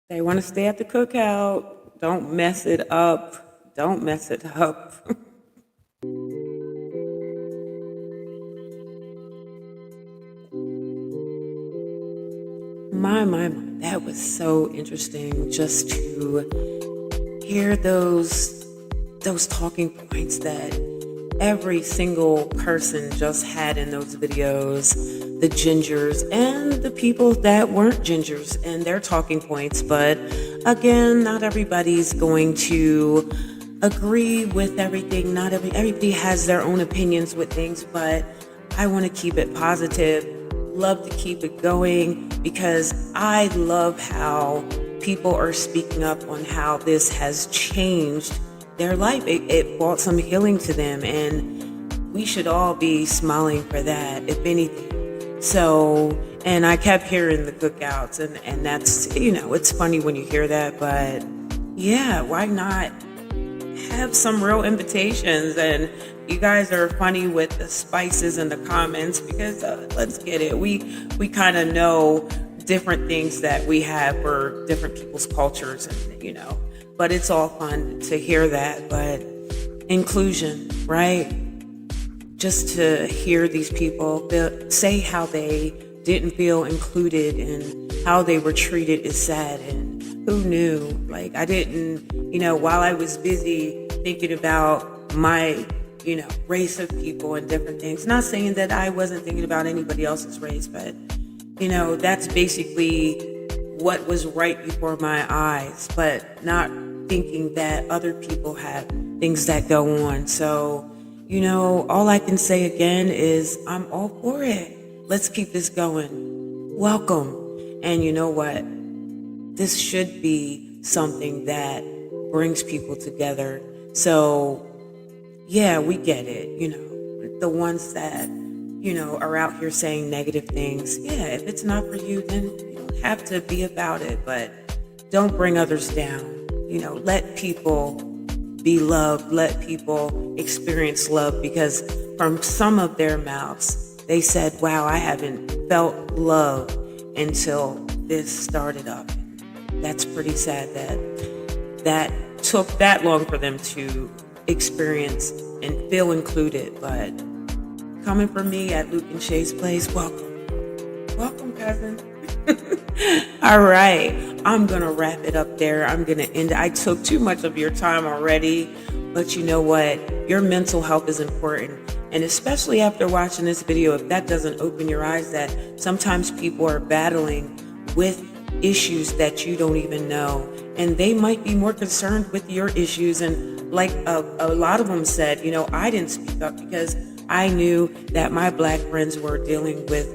They want to stay at the cookout. Don't mess it up. Don't mess it up. My. That was so interesting just to hear those talking points that every single person just had in those videos, the gingers and the people that weren't gingers and their talking points. But again, not everybody's going to agree with everything. Not everybody has their own opinions with things, but I want to keep it positive. Love to keep it going because I love how people are speaking up on how this has changed their life. It brought some healing to them, and we should all be smiling for that, if anything. So And I kept hearing the cookouts, and that's, it's funny when you hear that, but yeah, why not have some real invitations? And you guys are funny with the spices and the comments because let's get it. We kind of know different things that we have for different people's cultures, and but it's all fun to hear that. But inclusion, right? Just to hear these people say how they didn't feel included and how they were treated is sad. And who knew? Like, I didn't, while I was busy thinking about my, race of people and different things, not saying that I wasn't thinking about anybody else's race, but, that's basically what was right before my eyes, but not thinking that other people have things that go on. So, all I can say again is I'm all for it. Let's keep this going. Welcome. And you know what? This should be something that brings people together. So, yeah, we get it. The ones that, are out here saying negative things. Yeah, if it's not for you, then you don't have to be about it. But don't bring others down. Let people be loved. Let people experience love, because from some of their mouths, they said, wow, I haven't felt love until this started up. That's pretty sad that took that long for them to experience and feel included. But coming from me at LUKE-N-SHAE'S place, welcome, cousin. All right, I'm gonna wrap it up there. I'm gonna end it. I took too much of your time already, but you know what? Your mental health is important. And especially after watching this video, if that doesn't open your eyes that sometimes people are battling with issues that you don't even know, and they might be more concerned with your issues. And like a lot of them said, I didn't speak up because I knew that my Black friends were dealing with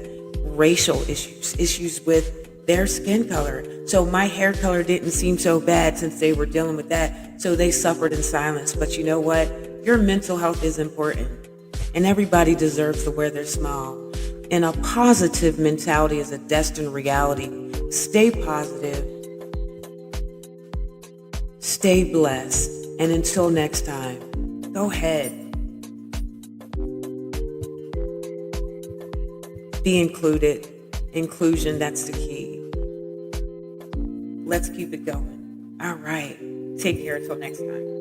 racial issues with their skin color. So my hair color didn't seem so bad since they were dealing with that. So they suffered in silence. But you know what? Your mental health is important. And everybody deserves to wear their smile. And a positive mentality is a destined reality. Stay positive. Stay blessed. And until next time, go ahead. Be included. Inclusion, that's the key. Let's keep it going. All right. Take care until next time.